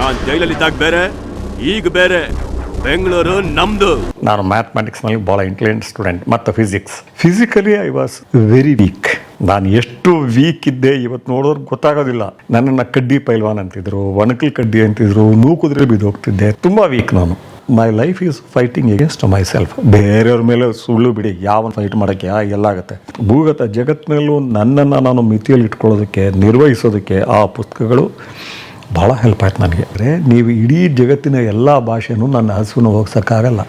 ನಾನು ಜೈಲಲ್ಲಿದ್ದಾಗ ಬೇರೆ, ಈಗ ಬೇರೆ. ಬೆಂಗಳೂರು ನಮ್ದು. ನಾನು ಮ್ಯಾಥಮೆಟಿಕ್ಸ್ನಲ್ಲಿ ಭಾಳ ಇಂಟೆಲಿಜೆಂಟ್ ಸ್ಟೂಡೆಂಟ್ ಮತ್ತು physically I was very weak. ನಾನು ಎಷ್ಟು ವೀಕ್ ಇದ್ದೆ ಇವತ್ತು ನೋಡೋರು ಗೊತ್ತಾಗೋದಿಲ್ಲ. ನನ್ನನ್ನು ಕಡ್ಡಿ ಪೈಲ್ವಾನ್ ಅಂತಿದ್ರು, ಒಣಕಲ್ ಕಡ್ಡಿ ಅಂತಿದ್ರು, ನೂಕುದ್ರೆ ಬಿದ್ದೋಗ್ತಿದ್ದೆ. ತುಂಬ ವೀಕ್ ನಾನು. My life is fighting against my self. ಬೇರೆಯವ್ರ ಮೇಲೆ ಸುಳ್ಳು ಬಿಡಿ, ಯಾವನ್ ಫೈಟ್ ಮಾಡೋಕ್ಕೆ ಎಲ್ಲಾಗುತ್ತೆ. ಭೂಗತ ಜಗತ್ತಿನಲ್ಲೂ ನನ್ನನ್ನು ನಾನು ಮಿತಿಯಲ್ಲಿ ಇಟ್ಕೊಳ್ಳೋದಕ್ಕೆ, ನಿರ್ವಹಿಸೋದಕ್ಕೆ ಆ ಪುಸ್ತಕಗಳು ಭಾಳ ಹೆಲ್ಪ್ ಆಯ್ತು ನನಗೆ. ಅಂದರೆ ನೀವು ಇಡೀ ಜಗತ್ತಿನ ಎಲ್ಲ ಭಾಷೆನೂ ನನ್ನ ಹಸುವನ್ನು ಹೋಗ್ಸೋಕ್ಕಾಗಲ್ಲ.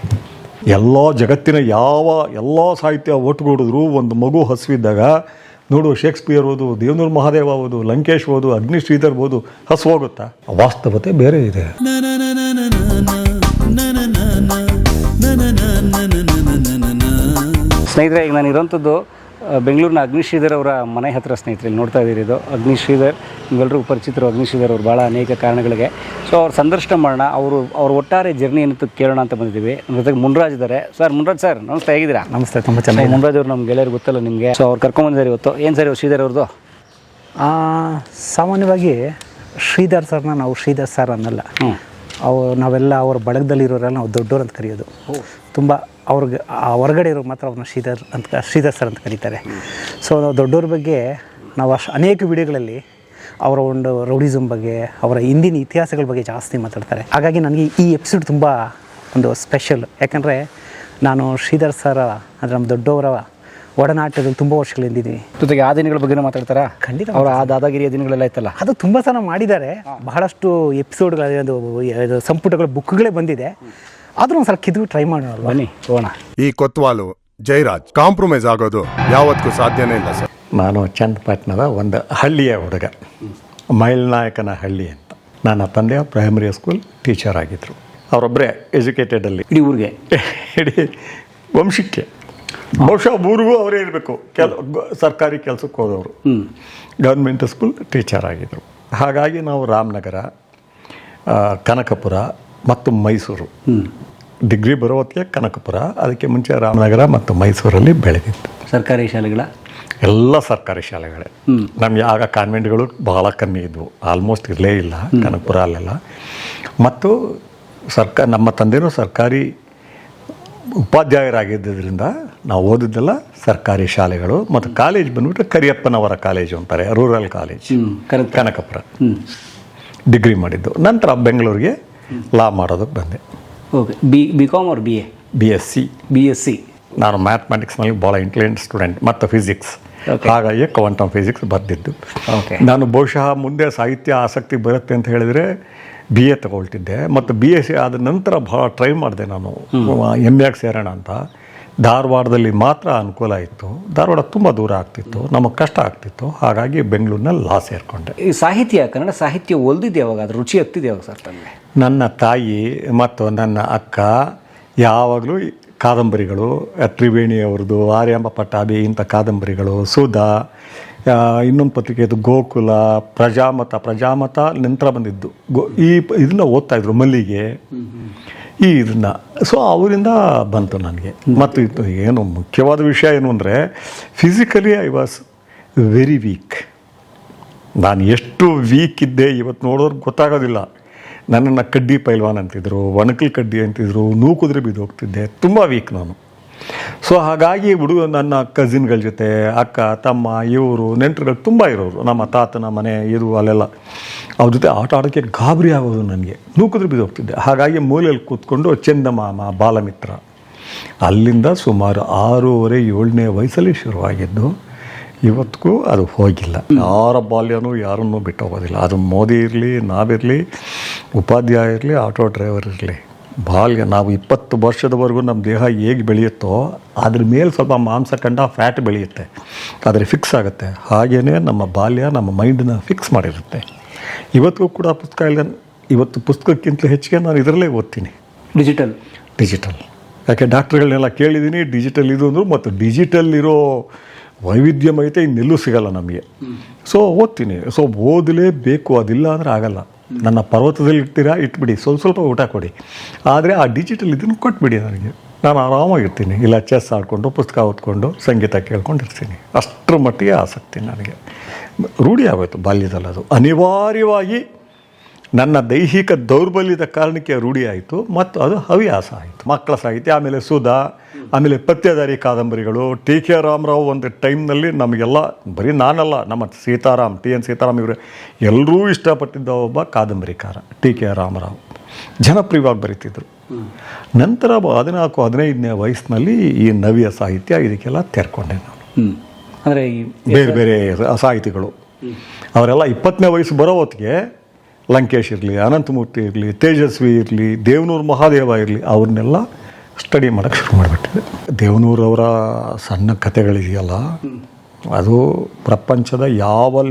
ಜಗತ್ತಿನ ಎಲ್ಲ ಸಾಹಿತ್ಯ ಒಟ್ಟುಗೂಡಿದ್ರು ಒಂದು ಮಗು ಹಸುವಿದ್ದಾಗ ನೋಡು, ಶೇಕ್ಸ್ಪಿಯರ್ ಓದು, ದೇವನೂರು ಮಹಾದೇವ ಓದು, ಲಂಕೇಶ್ ಓದು, ಅಗ್ನಿ ಶ್ರೀಧರ್ ಓದು, ಹಸು ಹೋಗುತ್ತಾ? ವಾಸ್ತವತೆ ಬೇರೆ ಇದೆ. ಸ್ನೇಹಿತರೆ, ಈಗ ನಾನು ಇರೋಂಥದ್ದು ಬೆಂಗಳೂರಿನ ಅಗ್ನಿ ಶ್ರೀಧರ್ ಅವರ ಮನೆ ಹತ್ತಿರ. ಸ್ನೇಹಿತರೆ, ಇಲ್ಲಿ ನೋಡ್ತಾ ಇದ್ದೀರಿ, ಇದು ಅಗ್ನಿ ಶ್ರೀಧರ್. ನೀವೆಲ್ಲರೂ ಪರಿಚಿತರು ಅಗ್ನಿ ಶ್ರೀಧರ್ ಅವರು ಭಾಳ ಅನೇಕ ಕಾರಣಗಳಿಗೆ. ಸೊ ಅವ್ರ ಸಂದರ್ಶನ ಮಾಡೋಣ, ಅವ್ರ ಒಟ್ಟಾರೆ ಜರ್ನಿ ಏನಿತ್ತು ಕೇಳೋಣ ಅಂತ ಬಂದಿದ್ದೀವಿ. ನಮ್ಮ ಜೊತೆಗೆ ಮುನ್ರಾಜ್ ಇದ್ದಾರೆ. ಮುನ್ರಾಜ್ ಸರ್ ನಮಸ್ತೆ, ಹೇಗಿದ್ದೀರಾ? ನಮಸ್ತೆ, ತುಂಬ ಚೆನ್ನಾಗಿ. ಮುನ್ರಾಜ್ ಅವರು ನಮ್ಮ ಗೆಳೆಯರು ಗೊತ್ತಲ್ಲ ನಿಮಗೆ. ಸೊ ಅವ್ರು ಕರ್ಕೊಂಬಂದಿದ್ದಾರೆ ಇವತ್ತು. ಏನು ಸರ್ ಶ್ರೀಧರ್ ಅವ್ರದ್ದು? ಸಾಮಾನ್ಯವಾಗಿ ಶ್ರೀಧರ್ ಸರ್ನ ನಾವು ಶ್ರೀಧರ್ ಸರ್ ಅನ್ನಲ್ಲ. ನಾವೆಲ್ಲ ಅವ್ರ ಬಳಗದಲ್ಲಿರೋರೆಲ್ಲ ನಾವು ದೊಡ್ಡವ್ರು ಅಂತ ಕರೆಯೋದು. ತುಂಬ ಅವ್ರಿಗೆ ಹೊರಗಡೆ ಇರೋ ಮಾತ್ರ ಅವ್ರನ್ನ ಶ್ರೀಧರ್ ಸರ್ ಅಂತ ಕರೀತಾರೆ. ಸೊ ನಾವು ದೊಡ್ಡವ್ರ ಬಗ್ಗೆ ನಾವು ಅನೇಕ ವಿಡಿಯೋಗಳಲ್ಲಿ ಅವರ ಒಂದು ರೌಡಿಸಮ್ ಬಗ್ಗೆ, ಅವರ ಹಿಂದಿನ ಇತಿಹಾಸಗಳ ಬಗ್ಗೆ ಜಾಸ್ತಿ ಮಾತಾಡ್ತಾರೆ. ಹಾಗಾಗಿ ನನಗೆ ಈ ಎಪಿಸೋಡ್ ತುಂಬ ಒಂದು ಸ್ಪೆಷಲ್. ಯಾಕಂದರೆ ನಾನು ಶ್ರೀಧರ್ ಸರ್ ಅಂದರೆ ನಮ್ಮ ದೊಡ್ಡವರ ಒಡನಾಟದಲ್ಲಿ ತುಂಬ ವರ್ಷಗಳಿಂದಿದ್ದೀವಿ. ಜೊತೆಗೆ ಆ ದಿನಗಳ ಬಗ್ಗೆ ಮಾತಾಡ್ತಾರಾ? ಖಂಡಿತ. ಅವರ ಆ ದಾದಾಗಿರಿಯ ದಿನಗಳೆಲ್ಲ ಇತ್ತಲ್ಲ, ಅದು ತುಂಬ ಚೆನ್ನಾಗಿ ಮಾಡಿದ್ದಾರೆ. ಬಹಳಷ್ಟು ಎಪಿಸೋಡ್ಗಳು, ಸಂಪುಟಗಳ ಬುಕ್ಗಳೇ ಬಂದಿದೆ. ಆದರೂ ಒಂದು ಸಲ ಕಿದ್ದು ಟ್ರೈ ಮಾಡೋಣ. ಬನ್ನಿ ಹೋಗೋಣ. ಈ ಕೊತ್ವಾಲು ಜೈರಾಜ್ ಕಾಂಪ್ರಮೈಸ್ ಆಗೋದು ಯಾವತ್ತೂ ಸಾಧ್ಯನೇ ಇಲ್ಲ ಸರ್. ನಾನು ಚನ್ನಪಟ್ಟಣದ ಒಂದು ಹಳ್ಳಿಯ ಹುಡುಗ, ಮೈಲ್ನಾಯಕನ ಹಳ್ಳಿ ಅಂತ. ನನ್ನ ತಂದೆ ಪ್ರೈಮರಿ ಸ್ಕೂಲ್ ಟೀಚರ್ ಆಗಿದ್ದರು. ಅವರೊಬ್ಬರೇ ಎಜುಕೇಟೆಡಲ್ಲಿ ಇಡೀ ಊರಿಗೆ, ಇಡೀ ವಂಶಕ್ಕೆ. ಬಹುಶಃ ಊರಿಗೂ ಅವರೇ ಇರಬೇಕು. ಸರ್ಕಾರಿ ಕೆಲಸಕ್ಕೆ ಹೋದವರು, ಗೌರ್ಮೆಂಟ್ ಸ್ಕೂಲ್ ಟೀಚರ್ ಆಗಿದ್ದರು. ಹಾಗಾಗಿ ನಾವು ರಾಮನಗರ, ಕನಕಪುರ ಮತ್ತು ಮೈಸೂರು, ಡಿಗ್ರಿ ಬರೋ ಹೊತ್ತಿಗೆ ಕನಕಪುರ, ಅದಕ್ಕೆ ಮುಂಚೆ ರಾಮನಗರ ಮತ್ತು ಮೈಸೂರಲ್ಲಿ ಬೆಳೆದಿತ್ತು. ಸರ್ಕಾರಿ ಶಾಲೆಗಳ ಎಲ್ಲ ಸರ್ಕಾರಿ ಶಾಲೆಗಳೇ. ನಮಗೆ ಆಗ ಕಾನ್ವೆಂಟ್ಗಳು ಬಹಳ ಕಮ್ಮಿ ಇದ್ವು, ಆಲ್ಮೋಸ್ಟ್ ಇರಲೇ ಇಲ್ಲ ಕನಕಪುರ ಅಲ್ಲೆಲ್ಲ. ಮತ್ತು ನಮ್ಮ ತಂದೆಯೂ ಸರ್ಕಾರಿ ಉಪಾಧ್ಯಾಯರಾಗಿದ್ದರಿಂದ ನಾವು ಓದಿದ್ದೆಲ್ಲ ಸರ್ಕಾರಿ ಶಾಲೆಗಳು. ಮತ್ತು ಕಾಲೇಜ್ ಬಂದ್ಬಿಟ್ಟು ಕರಿಯಪ್ಪನವರ ಕಾಲೇಜು ಅಂತಾರೆ, ರೂರಲ್ ಕಾಲೇಜ್, ಕನಕಪುರ. ಡಿಗ್ರಿ ಮಾಡಿದ್ದು. ನಂತರ ಬೆಂಗಳೂರಿಗೆ ಲಾ ಮಾಡೋದಕ್ಕೆ ಬಂದೆ. ಓಕೆ. ಬಿ ಕಾಮ್ ಅವ್ರ ಬಿ ಎಸ್ ಸಿ. ನಾನು ಮ್ಯಾಥಮೆಟಿಕ್ಸ್ನಲ್ಲಿ ಭಾಳ ಇಂಟೆಲಿಜೆಂಟ್ ಸ್ಟೂಡೆಂಟ್ ಮತ್ತು ಫಿಸಿಕ್ಸ್, ಹಾಗಾಗಿ ಕ್ವಾಂಟಮ್ ಫಿಸಿಕ್ಸ್ ಬರ್ದಿದ್ದು. ನಾನು ಬಹುಶಃ ಮುಂದೆ ಸಾಹಿತ್ಯ ಆಸಕ್ತಿ ಬರುತ್ತೆ ಅಂತ ಹೇಳಿದರೆ BA ತಗೊಳ್ತಿದ್ದೆ. ಮತ್ತು BSc ಆದ ನಂತರ ಭಾಳ ಟ್ರೈ ಮಾಡಿದೆ ನಾನು, MA ಸೇರೋಣ ಅಂತ. ಧಾರವಾಡದಲ್ಲಿ ಮಾತ್ರ ಅನುಕೂಲ ಇತ್ತು. ಧಾರವಾಡ ತುಂಬ ದೂರ ಆಗ್ತಿತ್ತು, ನಮಗೆ ಕಷ್ಟ ಆಗ್ತಿತ್ತು. ಹಾಗಾಗಿ ಬೆಂಗಳೂರಿನಲ್ಲಿ ಲಾ ಸೇರಿಕೊಂಡೆ. ಈ ಸಾಹಿತ್ಯ, ಕನ್ನಡ ಸಾಹಿತ್ಯ ಓದಿದ್ದು ಯಾವಾಗ, ಅದು ರುಚಿ ಆಗ್ತಿದೆ ಯಾವಾಗ ಸರ್ ತಮಗೆ? ನನ್ನ ತಾಯಿ ಮತ್ತು ನನ್ನ ಅಕ್ಕ ಯಾವಾಗಲೂ ಕಾದಂಬರಿಗಳು, ತ್ರಿವೇಣಿ ಅವ್ರದ್ದು, ಆರ್ಯಾಂಬ ಪಟ್ಟಾಭಿ ಇಂಥ ಕಾದಂಬರಿಗಳು, ಸುಧಾ, ಇನ್ನೊಂದು ಪತ್ರಿಕೆದು ಗೋಕುಲ, ಪ್ರಜಾಮತ ನಂತರ ಬಂದಿದ್ದು ಇದನ್ನು ಓದ್ತಾಯಿದ್ರು, ಮಲ್ಲಿಗೆ, ಇದನ್ನು. ಸೊ ಅವರಿಂದ ಬಂತು ನನಗೆ. ಮತ್ತು ಇದು ಏನು ಮುಖ್ಯವಾದ ವಿಷಯ ಏನು ಅಂದರೆ, physically I was very weak. ನಾನು ಎಷ್ಟು ವೀಕ್ ಇದ್ದೆ ಇವತ್ತು ನೋಡೋರು ಗೊತ್ತಾಗೋದಿಲ್ಲ. ನನ್ನನ್ನು ಕಡ್ಡಿ ಪೈಲ್ವಾನ್ ಅಂತಿದ್ರು, ಒಣಕಲ್ ಕಡ್ಡಿ ಅಂತಿದ್ರು, ನೂಕುದ್ರೆ ಬಿದ್ದೋಗ್ತಿದ್ದೆ. ತುಂಬ ವೀಕ್ ನಾನು. ಸೊ ಹಾಗಾಗಿ ನನ್ನ ಕಸಿನ್ಗಳ ಜೊತೆ, ಅಕ್ಕ ತಮ್ಮ, ಇವರು ನೆಂಟರುಗಳು ತುಂಬ ಇರೋರು. ನಮ್ಮ ತಾತನ ಮನೆ ಇದು ಅಲ್ಲೆಲ್ಲ ಅವ್ರ ಜೊತೆ ಆಟ ಆಡೋಕ್ಕೆ ಗಾಬರಿ ಆಗೋದು ನನಗೆ. ನೂಕುದ್ರೆ ಬಿದ್ದೋಗ್ತಿದ್ದೆ. ಹಾಗಾಗಿ ಮೂಲೆಯಲ್ಲಿ ಕೂತ್ಕೊಂಡು ಚಂದಮಾಮ, ಬಾಲಮಿತ್ರ, ಅಲ್ಲಿಂದ ಸುಮಾರು 6-7ನೇ ವಯಸ್ಸಲ್ಲಿ ಶುರುವಾಗಿದ್ದು ಇವತ್ತಿಗೂ ಅದು ಹೋಗಿಲ್ಲ. ಯಾರ ಬಾಲ್ಯನೂ ಯಾರನ್ನೂ ಬಿಟ್ಟು ಹೋಗೋದಿಲ್ಲ. ಅದು ಮೋದಿ ಇರಲಿ, ನಾವಿರಲಿ, ಉಪಾಧ್ಯಾಯ ಇರಲಿ, ಆಟೋ ಡ್ರೈವರ್ ಇರಲಿ, ಬಾಲ್ಯ ನಾವು 20 ವರ್ಷದವರೆಗೂ ನಮ್ಮ ದೇಹ ಹೇಗೆ ಬೆಳೆಯುತ್ತೋ ಅದ್ರ ಮೇಲೆ ಸ್ವಲ್ಪ ಮಾಂಸಖಂಡ ಫ್ಯಾಟ್ ಬೆಳೆಯುತ್ತೆ, ಆದರೆ ಫಿಕ್ಸ್ ಆಗುತ್ತೆ. ಹಾಗೆಯೇ ನಮ್ಮ ಬಾಲ್ಯ ನಮ್ಮ ಮೈಂಡನ್ನ ಫಿಕ್ಸ್ ಮಾಡಿರುತ್ತೆ. ಇವತ್ತಿಗೂ ಕೂಡ ಪುಸ್ತಕ ಇಲ್ಲ. ಇವತ್ತು ಪುಸ್ತಕಕ್ಕಿಂತ ಹೆಚ್ಚಿಗೆ ನಾನು ಇದರಲ್ಲೇ ಓದ್ತೀನಿ, ಡಿಜಿಟಲ್. ಯಾಕೆ ಡಾಕ್ಟ್ರುಗಳನ್ನೆಲ್ಲ ಕೇಳಿದ್ದೀನಿ, ಡಿಜಿಟಲ್ ಇದು ಅಂದರು. ಮತ್ತು ಡಿಜಿಟಲ್ ಇರೋ ವೈವಿಧ್ಯಮಯತೆ ಇನ್ನೆಲ್ಲೂ ಸಿಗಲ್ಲ ನಮಗೆ. ಸೊ ಓದ್ತೀನಿ. ಸೊ ಓದಲೇಬೇಕು, ಅದಿಲ್ಲ ಅಂದರೆ ಆಗಲ್ಲ. ನನ್ನ ಪರ್ವತದಲ್ಲಿ ಇರ್ತೀರಾ, ಇಟ್ಬಿಡಿ, ಸ್ವಲ್ಪ ಊಟ ಕೊಡಿ, ಆದರೆ ಆ ಡಿಜಿಟಲ್ ಇದನ್ನು ಕೊಟ್ಬಿಡಿ ನನಗೆ, ನಾನು ಆರಾಮಾಗಿರ್ತೀನಿ. ಇಲ್ಲ ಚೆಸ್ ಆಡಿಕೊಂಡು, ಪುಸ್ತಕ ಓದ್ಕೊಂಡು, ಸಂಗೀತ ಕೇಳ್ಕೊಂಡಿರ್ತೀನಿ. ಅಷ್ಟರ ಮಟ್ಟಿಗೆ ಆಸಕ್ತಿ ನನಗೆ ರೂಢಿ ಆಗೋಯ್ತು ಬಾಲ್ಯದಲ್ಲಿ. ಅದು ಅನಿವಾರ್ಯವಾಗಿ ನನ್ನ ದೈಹಿಕ ದೌರ್ಬಲ್ಯದ ಕಾರಣಕ್ಕೆ ರೂಢಿ ಆಯಿತು ಮತ್ತು ಅದು ಹವ್ಯಾಸ ಆಯಿತು. ಮಕ್ಕಳ ಸಾಹಿತ್ಯ, ಆಮೇಲೆ ಸುಧಾ, ಆಮೇಲೆ ಪತ್ತೆದಾರಿ ಕಾದಂಬರಿಗಳು. ಟಿ ಕೆ ರಾಮರಾವ್ ಒಂದು ಟೈಮ್ನಲ್ಲಿ ನಮಗೆಲ್ಲ, ಬರೀ ನಾನಲ್ಲ, ನಮ್ಮ ಸೀತಾರಾಮ್, ಟಿ ಎನ್ ಸೀತಾರಾಮ್ ಇವರು ಎಲ್ಲರೂ ಇಷ್ಟಪಟ್ಟಿದ್ದ ಒಬ್ಬ ಕಾದಂಬರಿಕಾರ ಟಿ ಕೆ ರಾಮರಾವ್. ಜನಪ್ರಿಯವಾಗಿ ಬರೀತಿದ್ರು. ನಂತರ 14-15ನೇ ವಯಸ್ಸಿನಲ್ಲಿ ಈ ನವ್ಯ ಸಾಹಿತ್ಯ ಇದಕ್ಕೆಲ್ಲ ತೆರ್ಕೊಂಡೆ ನಾನು. ಅಂದರೆ ಬೇರೆ ಬೇರೆ ಸಾಹಿತಿಗಳು ಅವರೆಲ್ಲ 20ನೇ ವಯಸ್ಸು ಬರೋ ಹೊತ್ತಿಗೆ ಲಂಕೇಶ್ ಇರಲಿ, ಅನಂತಮೂರ್ತಿ ಇರಲಿ, ತೇಜಸ್ವಿ ಇರಲಿ, ದೇವನೂರು ಮಹಾದೇವ ಇರಲಿ, ಅವ್ರನ್ನೆಲ್ಲ ಸ್ಟಡಿ ಮಾಡೋಕ್ಕೆ ಶುರು ಮಾಡಿಬಿಟ್ಟಿದೆ. ದೇವನೂರವರ ಸಣ್ಣ ಕಥೆಗಳಿದೆಯಲ್ಲ, ಅದು ಪ್ರಪಂಚದ ಯಾವ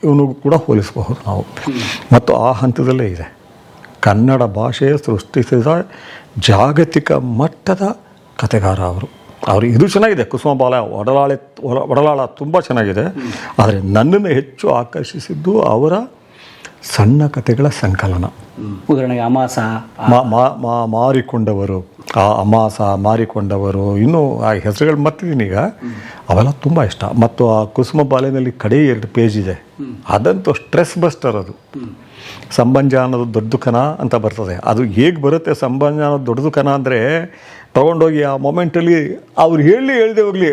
ಇವನಿಗೂ ಕೂಡ ಹೋಲಿಸಬಹುದು ನಾವು. ಮತ್ತು ಆ ಹಂತದಲ್ಲೇ ಇದೆ. ಕನ್ನಡ ಭಾಷೆ ಸೃಷ್ಟಿಸಿದ ಜಾಗತಿಕ ಮಟ್ಟದ ಕಥೆಗಾರ ಅವರು ಇದು ಚೆನ್ನಾಗಿದೆ. ಕುಸುಮಬಾಲ ಒಡಲಾಳ ತುಂಬ ಚೆನ್ನಾಗಿದೆ. ಆದರೆ ನನ್ನನ್ನು ಹೆಚ್ಚು ಆಕರ್ಷಿಸಿದ್ದು ಅವರ ಸಣ್ಣ ಕಥೆಗಳ ಸಂಕಲನ. ಉದಾಹರಣೆಗೆ ಅಮಾಸ, ಮಾರಿಕೊಂಡವರು, ಆ ಅಮಾಸ, ಮಾರಿಕೊಂಡವರು, ಇನ್ನೂ ಆ ಹೆಸರುಗಳು ಮರ್ತಿದ್ದೀನಿ ಈಗ. ಅವೆಲ್ಲ ತುಂಬ ಇಷ್ಟ. ಮತ್ತು ಆ ಕುಸುಮ ಬಾಲೆನಲ್ಲಿ ಕಡೆ 2 ಪೇಜ್ ಇದೆ, ಅದಂತೂ ಸ್ಟ್ರೆಸ್ ಬಸ್ಟರ್. ಅದು ಸಂಬಂಧ ಅನ್ನೋದು ದೊಡ್ಡ ಕಣ ಅಂತ ಬರ್ತದೆ. ಅದು ಹೇಗೆ ಬರುತ್ತೆ ಸಂಬಂಧ ಅನ್ನೋದು ದೊಡ್ಡದು ಕಣ ಅಂದರೆ, ತೊಗೊಂಡೋಗಿ ಆ ಮೊಮೆಂಟಲ್ಲಿ ಅವ್ರು ಹೇಳದೆ ಹೋಗಲಿ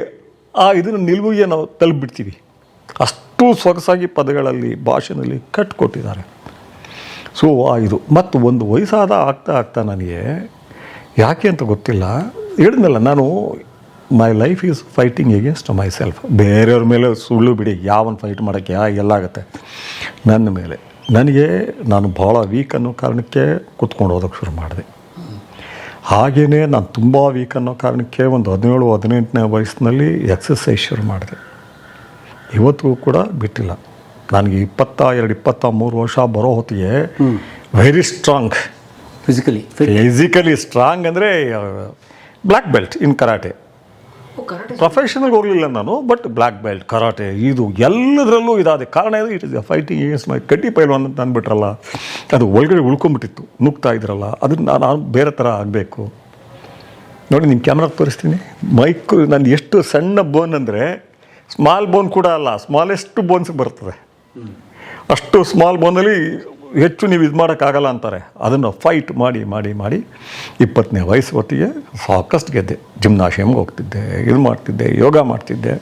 ಆ ಇದನ್ನು ನಿಲುವಿಗೆ ನಾವು ತಲುಪಿಬಿಡ್ತೀವಿ. ಅಷ್ಟು ಸೊಗಸಾಗಿ ಪದಗಳಲ್ಲಿ, ಭಾಷೆಯಲ್ಲಿ ಕಟ್ಟಿಕೊಟ್ಟಿದ್ದಾರೆ. ಸೊ ಇದು ಮತ್ತು ಒಂದು ವಯಸ್ಸಾದ ಆಗ್ತಾ ನನಗೆ ಯಾಕೆ ಅಂತ ಗೊತ್ತಿಲ್ಲ, ಹೇಳಿದ್ನಲ್ಲ ನಾನು, my life is fighting against my self. ಬೇರೆಯವ್ರ ಮೇಲೆ ಸುಳ್ಳು ಬಿಡಿ, ಯಾವನ್ ಫೈಟ್ ಮಾಡೋಕ್ಕೆ ಎಲ್ಲಾಗತ್ತೆ. ನನ್ನ ಮೇಲೆ ನಾನು ಭಾಳ ವೀಕ್ ಅನ್ನೋ ಕಾರಣಕ್ಕೆ ಕೂತ್ಕೊಂಡು ಓದೋಕ್ಕೆ ಶುರು ಮಾಡಿದೆ. ಹಾಗೆಯೇ ನಾನು ತುಂಬ ವೀಕ್ ಅನ್ನೋ ಕಾರಣಕ್ಕೆ ಒಂದು 17-18ನೇ ವಯಸ್ಸಿನಲ್ಲಿ ಎಕ್ಸಸೈಸ್ ಶುರು ಮಾಡಿದೆ. ಇವತ್ತಿಗೂ ಕೂಡ ಬಿಟ್ಟಿಲ್ಲ. ನನಗೆ 22-23 ವರ್ಷ ಬರೋ ಹೊತ್ತಿಗೆ ವೆರಿ ಸ್ಟ್ರಾಂಗ್, ಫಿಸಿಕಲಿ ಸ್ಟ್ರಾಂಗ್. ಅಂದರೆ ಬ್ಲ್ಯಾಕ್ ಬೆಲ್ಟ್ ಇನ್ ಕರಾಟೆ. ಪ್ರೊಫೆಷನಲ್ಗೆ ಹೋಗಲಿಲ್ಲ ನಾನು, ಬಟ್ ಬ್ಲ್ಯಾಕ್ ಬೆಲ್ಟ್ ಕರಾಟೆ ಇದು ಎಲ್ಲದರಲ್ಲೂ ಇದಾದ ಕಾರಣ ಇಟ್ ಇಸ್ ಫೈಟಿಂಗ್ ಎಗೇನ್ಸ್ಟ್ ಮೈ ಕಡ್ಡಿ ಪೈಲ್ವಾನ್ ಅಂತ ಅಂದ್ಬಿಟ್ರಲ್ಲ, ಅದು ಒಳಗಡೆ ಉಳ್ಕೊಂಬಿಟ್ಟಿತ್ತು, ನುಗ್ತಾ ಇದ್ರಲ್ಲ, ಅದನ್ನು ನಾನು ಬೇರೆ ಥರ ಆಗಬೇಕು. ನೋಡಿ, ನಿಮ್ಮ ಕ್ಯಾಮ್ರಾಗೆ ತೋರಿಸ್ತೀನಿ. ಮೈಕ್ ನಾನು ಎಷ್ಟು ಸಣ್ಣ ಬೋನ್ ಅಂದರೆ, ಸ್ಮಾಲ್ ಬೋನ್ ಕೂಡ ಅಲ್ಲ, ಸ್ಮಾಲೆಸ್ಟ್ ಬೋನ್ಸ್ಗೆ ಬರ್ತದೆ. ಅಷ್ಟು ಸ್ಮಾಲ್ ಬೋನಲ್ಲಿ ಹೆಚ್ಚು ನೀವು ಇದು ಮಾಡೋಕ್ಕಾಗಲ್ಲ ಅಂತಾರೆ. ಅದನ್ನು ಫೈಟ್ ಮಾಡಿ 20ನೇ ವಯಸ್ಸು ಹೊತ್ತಿಗೆ ಸಾಕಷ್ಟು ಗೆದ್ದೆ. ಜಿಮ್ನಾಶಿಯಮ್ಗೆ ಹೋಗ್ತಿದ್ದೆ, ಇದು ಮಾಡ್ತಿದ್ದೆ, ಯೋಗ ಮಾಡ್ತಿದ್ದೆ.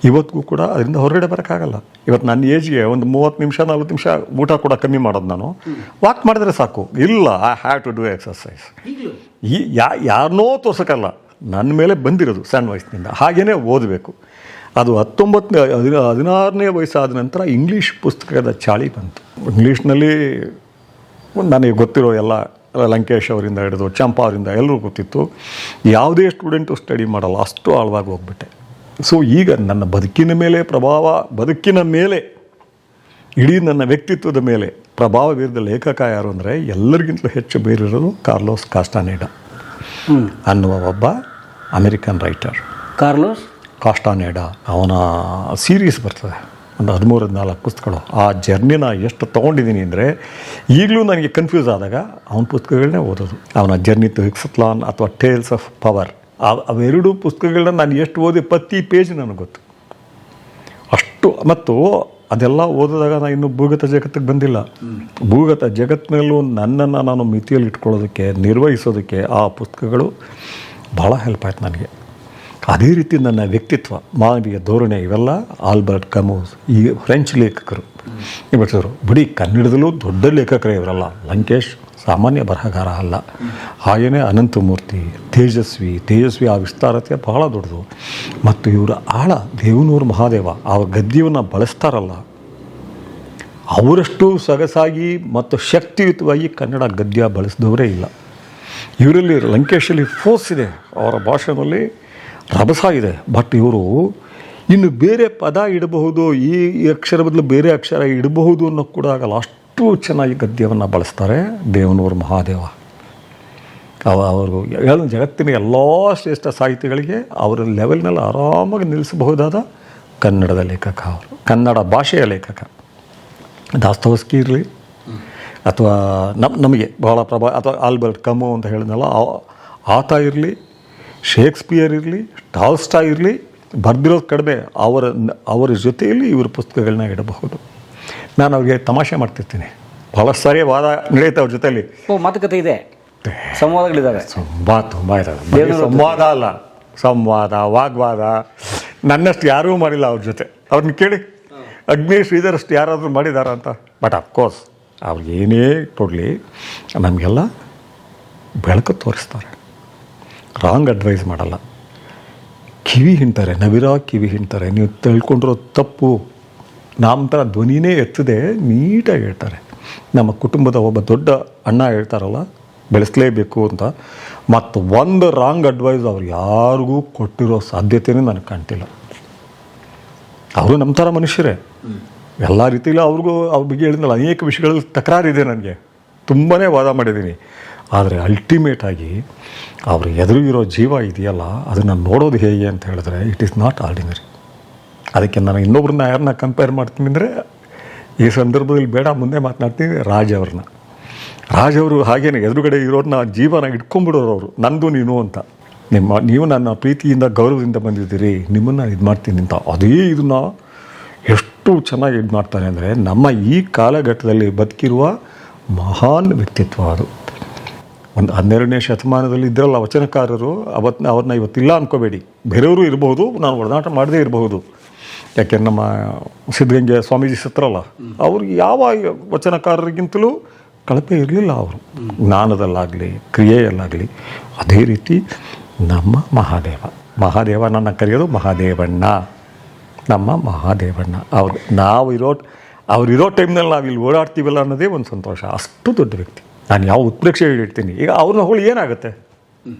ಇವತ್ತಿಗೂ ಕೂಡ ಅದರಿಂದ ಹೊರಗಡೆ ಬರೋಕ್ಕಾಗಲ್ಲ. ಇವತ್ತು ನನ್ನ ಏಜ್ಗೆ ಒಂದು 30 ನಿಮಿಷ 40 ನಿಮಿಷ ಊಟ ಕೂಡ ಕಮ್ಮಿ ಮಾಡೋದು ನಾನು. ವಾಕ್ ಮಾಡಿದ್ರೆ ಸಾಕು. ಇಲ್ಲ, I have to do exercise. ಯಾರನ್ನೋ ತೋರ್ಸೋಕ್ಕಲ್ಲ, ನನ್ನ ಮೇಲೆ ಬಂದಿರೋದು ಸಣ್ಣ ವಯಸ್ಸಿನಿಂದ. ಹಾಗೆಯೇ ಓದಬೇಕು. ಅದು 16ನೇ ವಯಸ್ಸಾದ ನಂತರ ಇಂಗ್ಲೀಷ್ ಪುಸ್ತಕದ ಚಾಳಿ ಬಂತು. ಇಂಗ್ಲೀಷ್ನಲ್ಲಿ ನನಗೆ ಗೊತ್ತಿರೋ ಎಲ್ಲ, ಲಂಕೇಶ್ ಅವರಿಂದ ಹಿಡಿದು ಚಂಪಾ ಅವರಿಂದ ಎಲ್ಲರೂ ಗೊತ್ತಿತ್ತು. ಯಾವುದೇ ಸ್ಟೂಡೆಂಟು ಸ್ಟಡಿ ಮಾಡಲ್ಲ, ಅಷ್ಟು ಆಳವಾಗಿ ಹೋಗ್ಬಿಟ್ಟೆ. ಸೊ ಈಗ ನನ್ನ ಬದುಕಿನ ಮೇಲೆ ಇಡೀ ನನ್ನ ವ್ಯಕ್ತಿತ್ವದ ಮೇಲೆ ಪ್ರಭಾವ ಬೀರಿದ ಲೇಖಕ ಯಾರು ಅಂದರೆ, ಎಲ್ಲರಿಗಿಂತಲೂ ಹೆಚ್ಚು ಬೇರಿರೋದು ಕಾರ್ಲೋಸ್ ಕಾಸ್ಟಾನೆಡಾ ಅನ್ನುವ ಒಬ್ಬ ಅಮೆರಿಕನ್ ರೈಟರ್. ಕಾರ್ಲೋಸ್ ಕಾಸ್ಟಾನೆಡಾ, ಅವನ ಸೀರೀಸ್ ಬರ್ತದೆ, ಒಂದು 13-14 ಪುಸ್ತಕಗಳು. ಆ ಜರ್ನಿನ ಎಷ್ಟು ತೊಗೊಂಡಿದ್ದೀನಿ ಅಂದರೆ, ಈಗಲೂ ನನಗೆ ಕನ್ಫ್ಯೂಸ್ ಆದಾಗ ಅವನ ಪುಸ್ತಕಗಳನ್ನೇ ಓದೋದು. ಅವನ ಜರ್ನಿ ಟು ಹಿಕ್ಸತ್ಲಾನ್ ಅಥವಾ ಟೇಲ್ಸ್ ಆಫ್ ಪವರ್, ಅವೆರಡು ಪುಸ್ತಕಗಳನ್ನ ನಾನು ಎಷ್ಟು ಓದಿ ಪ್ರತಿ ಪೇಜ್ ನನಗೆ ಗೊತ್ತು ಅಷ್ಟು. ಮತ್ತು ಅದೆಲ್ಲ ಓದಿದಾಗ ನಾನು ಇನ್ನೂ ಭೂಗತ ಜಗತ್ತಿಗೆ ಬಂದಿಲ್ಲ. ಭೂಗತ ಜಗತ್ತಿನಲ್ಲೂ ನನ್ನನ್ನು ನಾನು ಮಿತಿಯಲ್ಲಿ ಇಟ್ಕೊಳ್ಳೋದಕ್ಕೆ, ನಿರ್ವಹಿಸೋದಕ್ಕೆ ಆ ಪುಸ್ತಕಗಳು ಭಾಳ ಹೆಲ್ಪ್ ಆಯ್ತು ನನಗೆ. ಅದೇ ರೀತಿ ನನ್ನ ವ್ಯಕ್ತಿತ್ವ, ಮಾನವೀಯ ಧೋರಣೆ, ಇವೆಲ್ಲ ಆಲ್ಬರ್ಟ್ ಕಮೂಸ್, ಈ ಫ್ರೆಂಚ್ ಲೇಖಕರು ಇವತ್ತು ಬಿಡಿ, ಕನ್ನಡದಲ್ಲೂ ದೊಡ್ಡ ಲೇಖಕರೇ ಇವರಲ್ಲ. ಲಂಕೇಶ್ ಸಾಮಾನ್ಯ ಬರಹಗಾರ ಅಲ್ಲ. ಹಾಗೆಯೇ ಅನಂತಮೂರ್ತಿ, ತೇಜಸ್ವಿ ಆ ವಿಸ್ತಾರತೆ ಬಹಳ ದೊಡ್ಡದು. ಮತ್ತು ಇವರ ಆಳ, ದೇವನೂರು ಮಹಾದೇವ, ಅವ್ರ ಗದ್ಯವನ್ನು ಬಳಸ್ತಾರಲ್ಲ, ಅವರಷ್ಟು ಸೊಗಸಾಗಿ ಮತ್ತು ಶಕ್ತಿಯುತವಾಗಿ ಕನ್ನಡ ಗದ್ಯ ಬಳಸಿದವರೇ ಇಲ್ಲ. ಇವರಲ್ಲಿ ಲಂಕೇಶಲ್ಲಿ ಫೋರ್ಸ್ ಇದೆ, ಅವರ ಭಾಷೆಯಲ್ಲಿ ರಭಸ ಇದೆ. ಬಟ್ ಇವರು ಇನ್ನು ಬೇರೆ ಪದ ಇಡಬಹುದು, ಈ ಅಕ್ಷರ ಬದಲು ಬೇರೆ ಅಕ್ಷರ ಇಡಬಹುದು ಅನ್ನೋ ಕೂಡ ಆಗಲ್ಲ, ಅಷ್ಟು ಚೆನ್ನಾಗಿ ಗದ್ಯವನ್ನು ಬಳಸ್ತಾರೆ ದೇವನೂರು ಮಹಾದೇವ. ಅವರು ಜಗತ್ತಿನ ಎಲ್ಲ ಶ್ರೇಷ್ಠ ಸಾಹಿತಿಗಳಿಗೆ ಅವರ ಲೆವೆಲ್ನಲ್ಲಿ ಆರಾಮಾಗಿ ನಿಲ್ಲಿಸಬಹುದಾದ ಕನ್ನಡದ ಲೇಖಕ ಅವರು, ಕನ್ನಡ ಭಾಷೆಯ ಲೇಖಕ. ದಾಸ್ತೋವ್ಸ್ಕಿ ಇರಲಿ, ಅಥವಾ ನಮಗೆ ಬಹಳ ಅಥವಾ ಆಲ್ಬರ್ಟ್ ಕಮು ಅಂತ ಹೇಳಿದ್ನಲ್ಲ ಆತ ಇರಲಿ, ಶೇಕ್ಸ್ಪಿಯರ್ ಇರಲಿ, ಟಾಲ್ಸ್ಟಾಯ್ ಇರಲಿ, ಬರೆದಿರೋದು ಕಡಿಮೆ, ಅವರ ಜೊತೆಯಲ್ಲಿ ಇವ್ರ ಪುಸ್ತಕಗಳನ್ನ ಇಡಬಹುದು. ನಾನು ಅವ್ರಿಗೆ ತಮಾಷೆ ಮಾಡ್ತಿರ್ತೀನಿ, ಭಾಳಷ್ಟು ಸಾರಿ ವಾದ ನಡೆಯುತ್ತೆ ಅವ್ರ ಜೊತೆಲಿ. ಮಾತುಕತೆ ಇದೆ, ಸಂವಾದಗಳಿದ್ದಾವೆ, ತುಂಬ ಇದ್ದಾವೆ. ಬರೀ ಸಂವಾದ ಅಲ್ಲ, ಸಂವಾದ, ವಾಗ್ವಾದ ನನ್ನಷ್ಟು ಯಾರೂ ಮಾಡಿಲ್ಲ ಅವ್ರ ಜೊತೆ. ಅವ್ರನ್ನ ಕೇಳಿ, ಅಗ್ನಿ ಶ್ರೀಧರ್ ಅಷ್ಟು ಯಾರಾದರೂ ಮಾಡಿದಾರ ಅಂತ. ಬಟ್ ಅಫ್ಕೋರ್ಸ್ ಅವ್ರಿಗೆ ಏನೇ ಕೊಡಲಿ ನಮಗೆಲ್ಲ ಬೆಳಕು ತೋರಿಸ್ತಾರೆ, ರಾಂಗ್ ಅಡ್ವೈಸ್ ಮಾಡಲ್ಲ, ಕಿವಿ ಹಿಂಡ್ತಾರೆ, ನವಿರಾಗಿ ಕಿವಿ ಹಿಂಡ್ತಾರೆ. ನೀವು ತಿಳ್ಕೊಂಡಿರೋ ತಪ್ಪು ನಮ್ಮ ಥರ ಧ್ವನಿನೇ ಎತ್ತದೆ ನೀಟಾಗಿ ಹೇಳ್ತಾರೆ. ನಮ್ಮ ಕುಟುಂಬದ ಒಬ್ಬ ದೊಡ್ಡ ಅಣ್ಣ ಹೇಳ್ತಾರಲ್ಲ, ಬೆಳೆಸಲೇಬೇಕು ಅಂತ. ಮತ್ತು ಒಂದು ರಾಂಗ್ ಅಡ್ವೈಸ್ ಅವ್ರು ಯಾರಿಗೂ ಕೊಟ್ಟಿರೋ ಸಾಧ್ಯತೆಯೇ ನನಗೆ ಕಾಣ್ತಿಲ್ಲ. ಅವರು ನಮ್ಮ ಥರ ಮನುಷ್ಯರೇ, ಎಲ್ಲ ರೀತಿಯಲ್ಲೂ ಅವ್ರಿಗೂ ಅವ್ರ ಬಗ್ಗೆ ಹೇಳಿದ್ನಲ್ಲ, ಅನೇಕ ವಿಷಯಗಳಲ್ಲಿ ತಕರಾರಿದೆ ನನಗೆ, ತುಂಬಾ ವಾದ ಮಾಡಿದ್ದೀನಿ. ಆದರೆ ಅಲ್ಟಿಮೇಟಾಗಿ ಅವ್ರ ಎದುರಿಗಿರೋ ಜೀವ ಇದೆಯಲ್ಲ, ಅದನ್ನು ನೋಡೋದು ಹೇಗೆ ಅಂತ ಹೇಳಿದ್ರೆ ಇಟ್ ಈಸ್ ನಾಟ್ ಆರ್ಡಿನರಿ. ಅದಕ್ಕೆ ನಾನು ಇನ್ನೊಬ್ರನ್ನ ಯಾರನ್ನ ಕಂಪೇರ್ ಮಾಡ್ತೀನಿ ಅಂದರೆ, ಈ ಸಂದರ್ಭದಲ್ಲಿ ಬೇಡ ಮುಂದೆ ಮಾತನಾಡ್ತೀನಿ, ರಾಜ್ ಅವ್ರನ್ನ. ರಾಜ್ ಅವರು ಹಾಗೇನೆ ಎದುರುಗಡೆ ಇರೋರನ್ನ ಜೀವನ ಇಟ್ಕೊಂಡ್ಬಿಡೋರು ಅವರು, ನಂದು ನೀನು ಅಂತ. ನೀವು ನನ್ನ ಪ್ರೀತಿಯಿಂದ ಗೌರವದಿಂದ ಬಂದಿದ್ದೀರಿ, ನಿಮ್ಮನ್ನು ಇದು ಮಾಡ್ತೀನಿ ಅಂತ. ಅದೇ ಇದನ್ನು ಎಷ್ಟು ಚೆನ್ನಾಗಿ ಇದು ಮಾಡ್ತಾನೆ ಅಂದರೆ, ನಮ್ಮ ಈ ಕಾಲಘಟ್ಟದಲ್ಲಿ ಬದುಕಿರುವ ಮಹಾನ್ ವ್ಯಕ್ತಿತ್ವ ಅದು. ಒಂದು 12ನೇ ಶತಮಾನದಲ್ಲಿ ಇದ್ರಲ್ಲ ವಚನಕಾರರು, ಅವ್ರನ್ನ ಇವತ್ತಿಲ್ಲ ಅಂದ್ಕೋಬೇಡಿ. ಬೇರೆಯವರು ಇರಬಹುದು, ನಾನು ಒಡನಾಟ ಮಾಡದೇ ಇರಬಹುದು. ಯಾಕೆ ನಮ್ಮ ಸಿದ್ಧಗಂಗೆ ಸ್ವಾಮೀಜಿ ಸತ್ರಲ್ಲ, ಅವ್ರಿಗೆ ಯಾವ ವಚನಕಾರರಿಗಿಂತಲೂ ಕಳಪೆ ಇರಲಿಲ್ಲ ಅವರು, ಜ್ಞಾನದಲ್ಲಾಗಲಿ ಕ್ರಿಯೆಯಲ್ಲಾಗಲಿ. ಅದೇ ರೀತಿ ನಮ್ಮ ಮಹಾದೇವ ನನ್ನ ಕರೆಯೋದು ಮಹಾದೇವಣ್ಣ, ನಮ್ಮ ಮಹಾದೇವಣ್ಣ. ಅವ್ರಿರೋ ಟೈಮ್ನಲ್ಲಿ ನಾವು ಇಲ್ಲಿ ಓಡಾಡ್ತೀವಲ್ಲ ಅನ್ನೋದೇ ಒಂದು ಸಂತೋಷ. ಅಷ್ಟು ದೊಡ್ಡ ವ್ಯಕ್ತಿ. ನಾನು ಯಾವ ಉತ್ಪ್ರೇಕ್ಷೆ ಇಡ್ತೀನಿ, ಈಗ ಅವ್ರನ್ನ ಹೊಳಿ ಏನಾಗುತ್ತೆ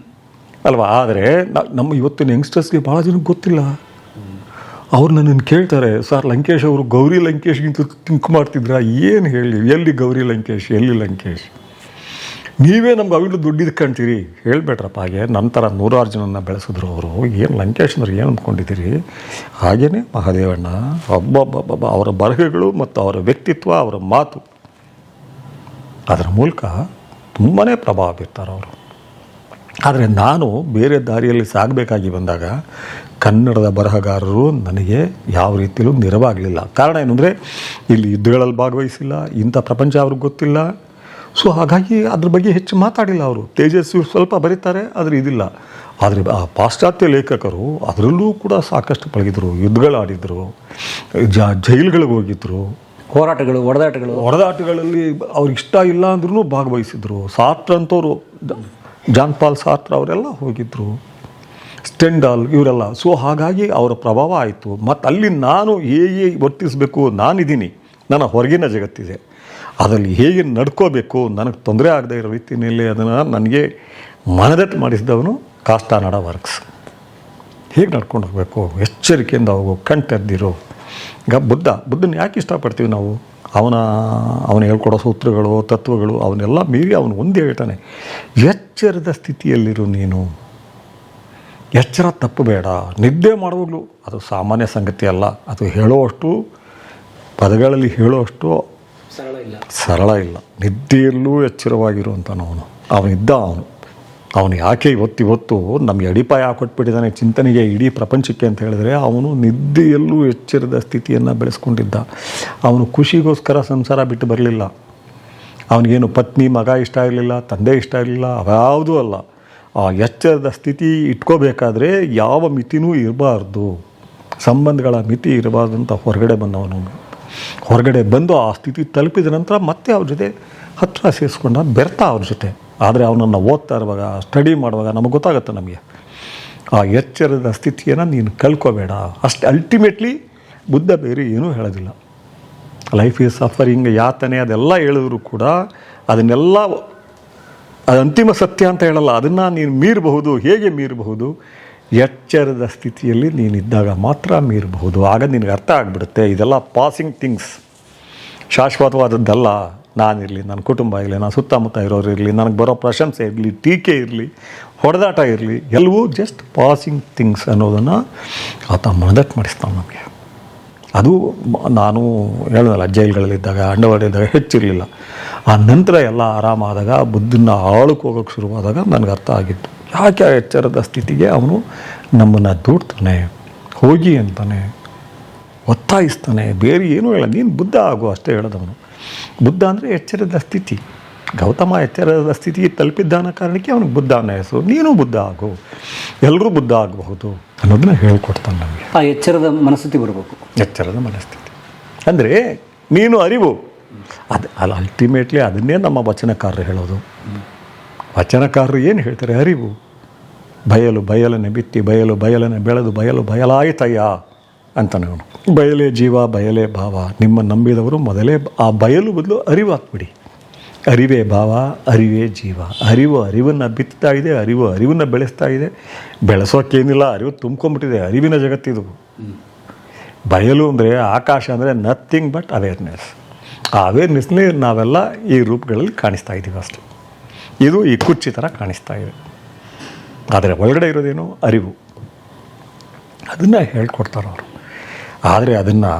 ಅಲ್ವಾ. ಆದರೆ ನಮ್ಮ ಇವತ್ತಿನ ಯಂಗ್ಸ್ಟರ್ಸ್ಗೆ ಭಾಳ ಜನಕ್ಕೆ ಗೊತ್ತಿಲ್ಲ. ಅವ್ರು ನನ್ನನ್ನು ಕೇಳ್ತಾರೆ, ಸರ್ ಲಂಕೇಶ್ ಅವರು ಗೌರಿ ಲಂಕೇಶ್ಗಿಂತ ಥಿಂಕ್ ಮಾಡ್ತಿದ್ರಾ? ಏನು ಹೇಳಿ, ಎಲ್ಲಿ ಗೌರಿ ಲಂಕೇಶ್, ಎಲ್ಲಿ ಲಂಕೇಶ್? ನೀವೇ ನಮ್ಗೆ ಅವಿಲು ದುಡ್ಡಿದ್ದು ಕಾಣ್ತೀರಿ. ಹೇಳ್ಬೇಡ್ರಪ್ಪ, ಹಾಗೆ ನಂತರ 100 ಜನನ ಬೆಳೆಸಿದ್ರು ಅವರು. ಏನು ಲಂಕೇಶ್ ಅಂದ್ರೆ ಏನು ಅಂದ್ಕೊಂಡಿದ್ದೀರಿ? ಹಾಗೆಯೇ ಮಹಾದೇವಣ್ಣ ಒಬ್ಬೊಬ್ಬ ಅವರ ಬರಹಗಳು ಮತ್ತು ಅವರ ವ್ಯಕ್ತಿತ್ವ, ಅವರ ಮಾತು, ಅದರ ಮೂಲಕ ತುಂಬಾ ಪ್ರಭಾವ ಬೀರ್ತಾರೆ ಅವರು. ಆದರೆ ನಾನು ಬೇರೆ ದಾರಿಯಲ್ಲಿ ಸಾಗಬೇಕಾಗಿ ಬಂದಾಗ ಕನ್ನಡದ ಬರಹಗಾರರು ನನಗೆ ಯಾವ ರೀತಿಯಲ್ಲೂ ನೆರವಾಗಲಿಲ್ಲ. ಕಾರಣ ಏನಂದರೆ, ಇಲ್ಲಿ ಯುದ್ಧಗಳಲ್ಲಿ ಭಾಗವಹಿಸಿಲ್ಲ, ಇಂಥ ಪ್ರಪಂಚ ಅವ್ರಿಗೆ ಗೊತ್ತಿಲ್ಲ. ಸೊ ಹಾಗಾಗಿ ಅದ್ರ ಬಗ್ಗೆ ಹೆಚ್ಚು ಮಾತಾಡಿಲ್ಲ ಅವರು. ತೇಜಸ್ವಿ ಸ್ವಲ್ಪ ಬರೀತಾರೆ, ಆದರೆ ಇದಿಲ್ಲ. ಆದರೆ ಆ ಪಾಶ್ಚಾತ್ಯ ಲೇಖಕರು ಅದರಲ್ಲೂ ಕೂಡ ಸಾಕಷ್ಟು ಪಳಗಿದ್ರು, ಯುದ್ಧಗಳಾಡಿದ್ರು, ಜೈಲುಗಳಿಗೆ ಹೋಗಿದ್ರು, ಹೋರಾಟಗಳು, ಹೊಡೆದಾಟಗಳಲ್ಲಿ ಅವ್ರಿಗೆ ಇಷ್ಟ ಇಲ್ಲ ಅಂದ್ರೂ ಭಾಗವಹಿಸಿದ್ರು. ಸಾರ್ಟ್ರ್ ಅಂತವರು, ಜಾನ್ ಪಾಲ್ ಸಾರ್ಟ್ರ್ ಅವರೆಲ್ಲ ಹೋಗಿದ್ದರು, ಸ್ಟೆಂಡಾಲ್ ಇವರೆಲ್ಲ. ಸೊ ಹಾಗಾಗಿ ಅವರ ಪ್ರಭಾವ ಆಯಿತು. ಮತ್ತು ಅಲ್ಲಿ ನಾನು ಹೇಗೆ ವರ್ತಿಸಬೇಕು, ನಾನಿದ್ದೀನಿ, ನನ್ನ ಹೊರಗಿನ ಜಗತ್ತಿದೆ, ಅದರಲ್ಲಿ ಹೇಗೆ ನಡ್ಕೋಬೇಕು, ನನಗೆ ತೊಂದರೆ ಆಗದೆ ಇರೋ ರೀತಿಯಲ್ಲಿ ಅದನ್ನು ನನಗೆ ಮನದಟ್ಟು ಮಾಡಿಸಿದವನು ಕಾಸ್ಟಾನಡ ವರ್ಕ್ಸ್. ಹೇಗೆ ನಡ್ಕೊಂಡು ಹೋಗಬೇಕು, ಎಚ್ಚರಿಕೆಯಿಂದ ಹೋಗು, ಕಣ್ತೆರೆದಿರು. ಈಗ ಬುದ್ಧನ ಯಾಕೆ ಇಷ್ಟಪಡ್ತೀವಿ ನಾವು? ಅವನು ಹೇಳ್ಕೊಡೋ ಸೂತ್ರಗಳು, ತತ್ವಗಳು, ಅವನ್ನೆಲ್ಲ ಮೀರಿ ಅವನು ಒಂದೇ ಹೇಳ್ತಾನೆ, ಎಚ್ಚರದ ಸ್ಥಿತಿಯಲ್ಲಿರು ನೀನು. ಎಚ್ಚರ ತಪ್ಪಬೇಡ. ನಿದ್ದೆ ಮಾಡುವಾಗಲೂ ಅದು ಸಾಮಾನ್ಯ ಸಂಗತಿ ಅಲ್ಲ. ಅದು ಹೇಳೋವಷ್ಟು ಪದಗಳಲ್ಲಿ ಹೇಳೋವಷ್ಟು ಸರಳ ಇಲ್ಲ. ನಿದ್ದೆಯಲ್ಲೂ ಎಚ್ಚರವಾಗಿರುವಂಥವನು ಅವನಿದ್ದ. ಅವನು ಯಾಕೆ ಇವತ್ತು ನಮಗೆ ಅಡಿಪಾಯ ಕೊಟ್ಬಿಟ್ಟಿದ್ದಾನೆ ಚಿಂತನೆಗೆ, ಇಡೀ ಪ್ರಪಂಚಕ್ಕೆ ಅಂತ ಹೇಳಿದ್ರೆ, ಅವನು ನಿದ್ದೆಯಲ್ಲೂ ಎಚ್ಚರದ ಸ್ಥಿತಿಯನ್ನು ಬೆಳೆಸ್ಕೊಂಡಿದ್ದ. ಅವನು ಖುಷಿಗೋಸ್ಕರ ಸಂಸಾರ ಬಿಟ್ಟು ಬರಲಿಲ್ಲ. ಅವನಿಗೇನು ಪತ್ನಿ ಮಗ ಇಷ್ಟ ಇರಲಿಲ್ಲ, ತಂದೆ ಇಷ್ಟ ಇರಲಿಲ್ಲ, ಅದ್ಯಾವುದೂ ಅಲ್ಲ. ಆ ಎಚ್ಚರದ ಸ್ಥಿತಿ ಇಟ್ಕೋಬೇಕಾದ್ರೆ ಯಾವ ಮಿತಿನೂ ಇರಬಾರ್ದು, ಸಂಬಂಧಗಳ ಮಿತಿ ಇರಬಾರ್ದು ಅಂತ ಹೊರಗಡೆ ಬಂದವನು. ಹೊರಗಡೆ ಬಂದು ಆ ಸ್ಥಿತಿ ತಲುಪಿದ ನಂತರ ಮತ್ತೆ ಅವ್ರ ಜೊತೆ ಹತ್ತಿರ ಸೇರಿಸ್ಕೊಂಡ, ಬೆರ್ತಾ ಅವ್ರ ಜೊತೆ. ಆದರೆ ಅವನನ್ನು ಓದ್ತಾ ಇರುವಾಗ, ಸ್ಟಡಿ ಮಾಡುವಾಗ ನಮಗೆ ಗೊತ್ತಾಗುತ್ತೆ, ನಮಗೆ ಆ ಎಚ್ಚರದ ಸ್ಥಿತಿಯನ್ನು ನೀನು ಕಳ್ಕೋಬೇಡ ಅಷ್ಟು. ಅಲ್ಟಿಮೇಟ್ಲಿ ಬುದ್ಧ ಬೇರೆ ಏನೂ ಹೇಳೋದಿಲ್ಲ. ಲೈಫ್ ಈಸ್ ಸಫರಿಂಗ್, ಯಾತನೆ ಅದೆಲ್ಲ ಹೇಳಿದ್ರು ಕೂಡ ಅದನ್ನೆಲ್ಲ ಅದು ಅಂತಿಮ ಸತ್ಯ ಅಂತ ಹೇಳಲ್ಲ. ಅದನ್ನು ನೀನು ಮೀರಬಹುದು. ಹೇಗೆ ಮೀರಬಹುದು? ಎಚ್ಚರದ ಸ್ಥಿತಿಯಲ್ಲಿ ನೀನಿದ್ದಾಗ ಮಾತ್ರ ಮೀರಬಹುದು. ಆಗ ನಿನಗೆ ಅರ್ಥ ಆಗಿಬಿಡುತ್ತೆ, ಇದೆಲ್ಲ ಪಾಸಿಂಗ್ ಥಿಂಗ್ಸ್, ಶಾಶ್ವತವಾದದ್ದಲ್ಲ. ನಾನಿರಲಿ, ನನ್ನ ಕುಟುಂಬ ಇರಲಿ, ನಾನು ಸುತ್ತಮುತ್ತ ಇರೋರು ಇರಲಿ, ನನಗೆ ಬರೋ ಪ್ರಶಂಸೆ ಇರಲಿ, ಟೀಕೆ ಇರಲಿ, ಹೊಡೆದಾಟ ಇರಲಿ, ಎಲ್ಲವೂ ಜಸ್ಟ್ ಪಾಸಿಂಗ್ ಥಿಂಗ್ಸ್ ಅನ್ನೋದನ್ನು ಆತ ಮನದಟ್ಟು ಮಾಡಿಸ್ತಾನೆ ನಮಗೆ. ಅದು ನಾನು ಹೇಳಿದಲ್ಲ, ಜೈಲ್ಗಳಲ್ಲಿದ್ದಾಗ, ಅಂಡವಾಡಿದ್ದಾಗ ಹೆಚ್ಚಿರಲಿಲ್ಲ. ಆ ನಂತರ ಎಲ್ಲ ಆರಾಮಾದಾಗ, ಬುದ್ಧನ ಆಳಕ್ಕೆ ಹೋಗೋಕ್ಕೆ ಶುರುವಾದಾಗ ನನಗೆ ಅರ್ಥ ಆಗಿತ್ತು, ಯಾಕೆ ಆ ಎಚ್ಚರದ ಸ್ಥಿತಿಗೆ ಅವನು ನಮ್ಮನ್ನು ದೂಡ್ತಾನೆ, ಹೋಗಿ ಅಂತಾನೆ, ಒತ್ತಾಯಿಸ್ತಾನೆ. ಬೇರೆ ಏನೂ ಹೇಳ, ನೀನು ಬುದ್ಧ ಆಗು ಅಷ್ಟೇ ಹೇಳೋದವನು. ಬುದ್ಧ ಅಂದರೆ ಎಚ್ಚರದ ಸ್ಥಿತಿ. ಗೌತಮ ಎಚ್ಚರದ ಸ್ಥಿತಿಗೆ ತಲುಪಿದ್ದಾನ ಕಾರಣಕ್ಕೆ ಅವನಿಗೆ ಬುದ್ಧ ಅನ್ನೋ ಹೆಸರು. ನೀನು ಬುದ್ಧ ಆಗು, ಎಲ್ಲರೂ ಬುದ್ಧ ಆಗಬಹುದು ಅನ್ನೋದನ್ನ ಹೇಳ್ಕೊಡ್ತಾನೆ ನಮಗೆ. ಆ ಎಚ್ಚರದ ಮನಸ್ಥಿತಿ ಬರಬೇಕು. ಎಚ್ಚರದ ಮನಸ್ಥಿತಿ ಅಂದರೆ ನೀನು ಅರಿವು. ಅದು ಅಲ್ಟಿಮೇಟ್ಲಿ ಅದನ್ನೇ ನಮ್ಮ ವಚನಕಾರರು ಹೇಳೋದು. ವಚನಕಾರರು ಏನು ಹೇಳ್ತಾರೆ? ಅರಿವು. ಬಯಲು ಬಯಲನೆ ಬಿತ್ತಿ, ಬಯಲು ಬಯಲನೆ ಬೆಳೆದು, ಬಯಲು ಬಯಲಾಯಿತಯ್ಯ ಅಂತಾನೆ ಅವನು. ಬಯಲೇ ಜೀವ, ಬಯಲೇ ಭಾವ. ನಿಮ್ಮ ನಂಬಿದವರು ಮೊದಲೇ ಆ ಬಯಲು ಬದಲು ಅರಿವು ಹಾಕ್ಬಿಡಿ. ಅರಿವೇ ಭಾವ, ಅರಿವೇ ಜೀವ. ಅರಿವನ್ನು ಬಿತ್ತಾ ಇದೆ, ಅರಿವನ್ನು ಬೆಳೆಸ್ತಾ ಇದೆ. ಬೆಳೆಸೋಕ್ಕೇನಿಲ್ಲ, ಅರಿವು ತುಂಬ್ಕೊಂಡ್ಬಿಟ್ಟಿದೆ. ಅರಿವಿನ ಜಗತ್ತಿದು. ಬಯಲು ಅಂದರೆ ಆಕಾಶ ಅಂದರೆ ನಥಿಂಗ್ ಬಟ್ ಅವೇರ್ನೆಸ್. ಆ ಅವೇರ್ನೆಸ್ನೇ ನಾವೆಲ್ಲ ಈ ರೂಪಗಳಲ್ಲಿ ಕಾಣಿಸ್ತಾ ಇದ್ದೀವಿ ಅಷ್ಟೆ. ಇದು ಈ ಕುಚ್ಚಿ ಥರ ಕಾಣಿಸ್ತಾ ಇದೆ. ಆದರೆ ಒಳಗಡೆ ಇರೋದೇನು? ಅರಿವು. ಅದನ್ನು ಹೇಳ್ಕೊಡ್ತಾರೆ ಅವರು. ಆದರೆ ಅದನ್ನು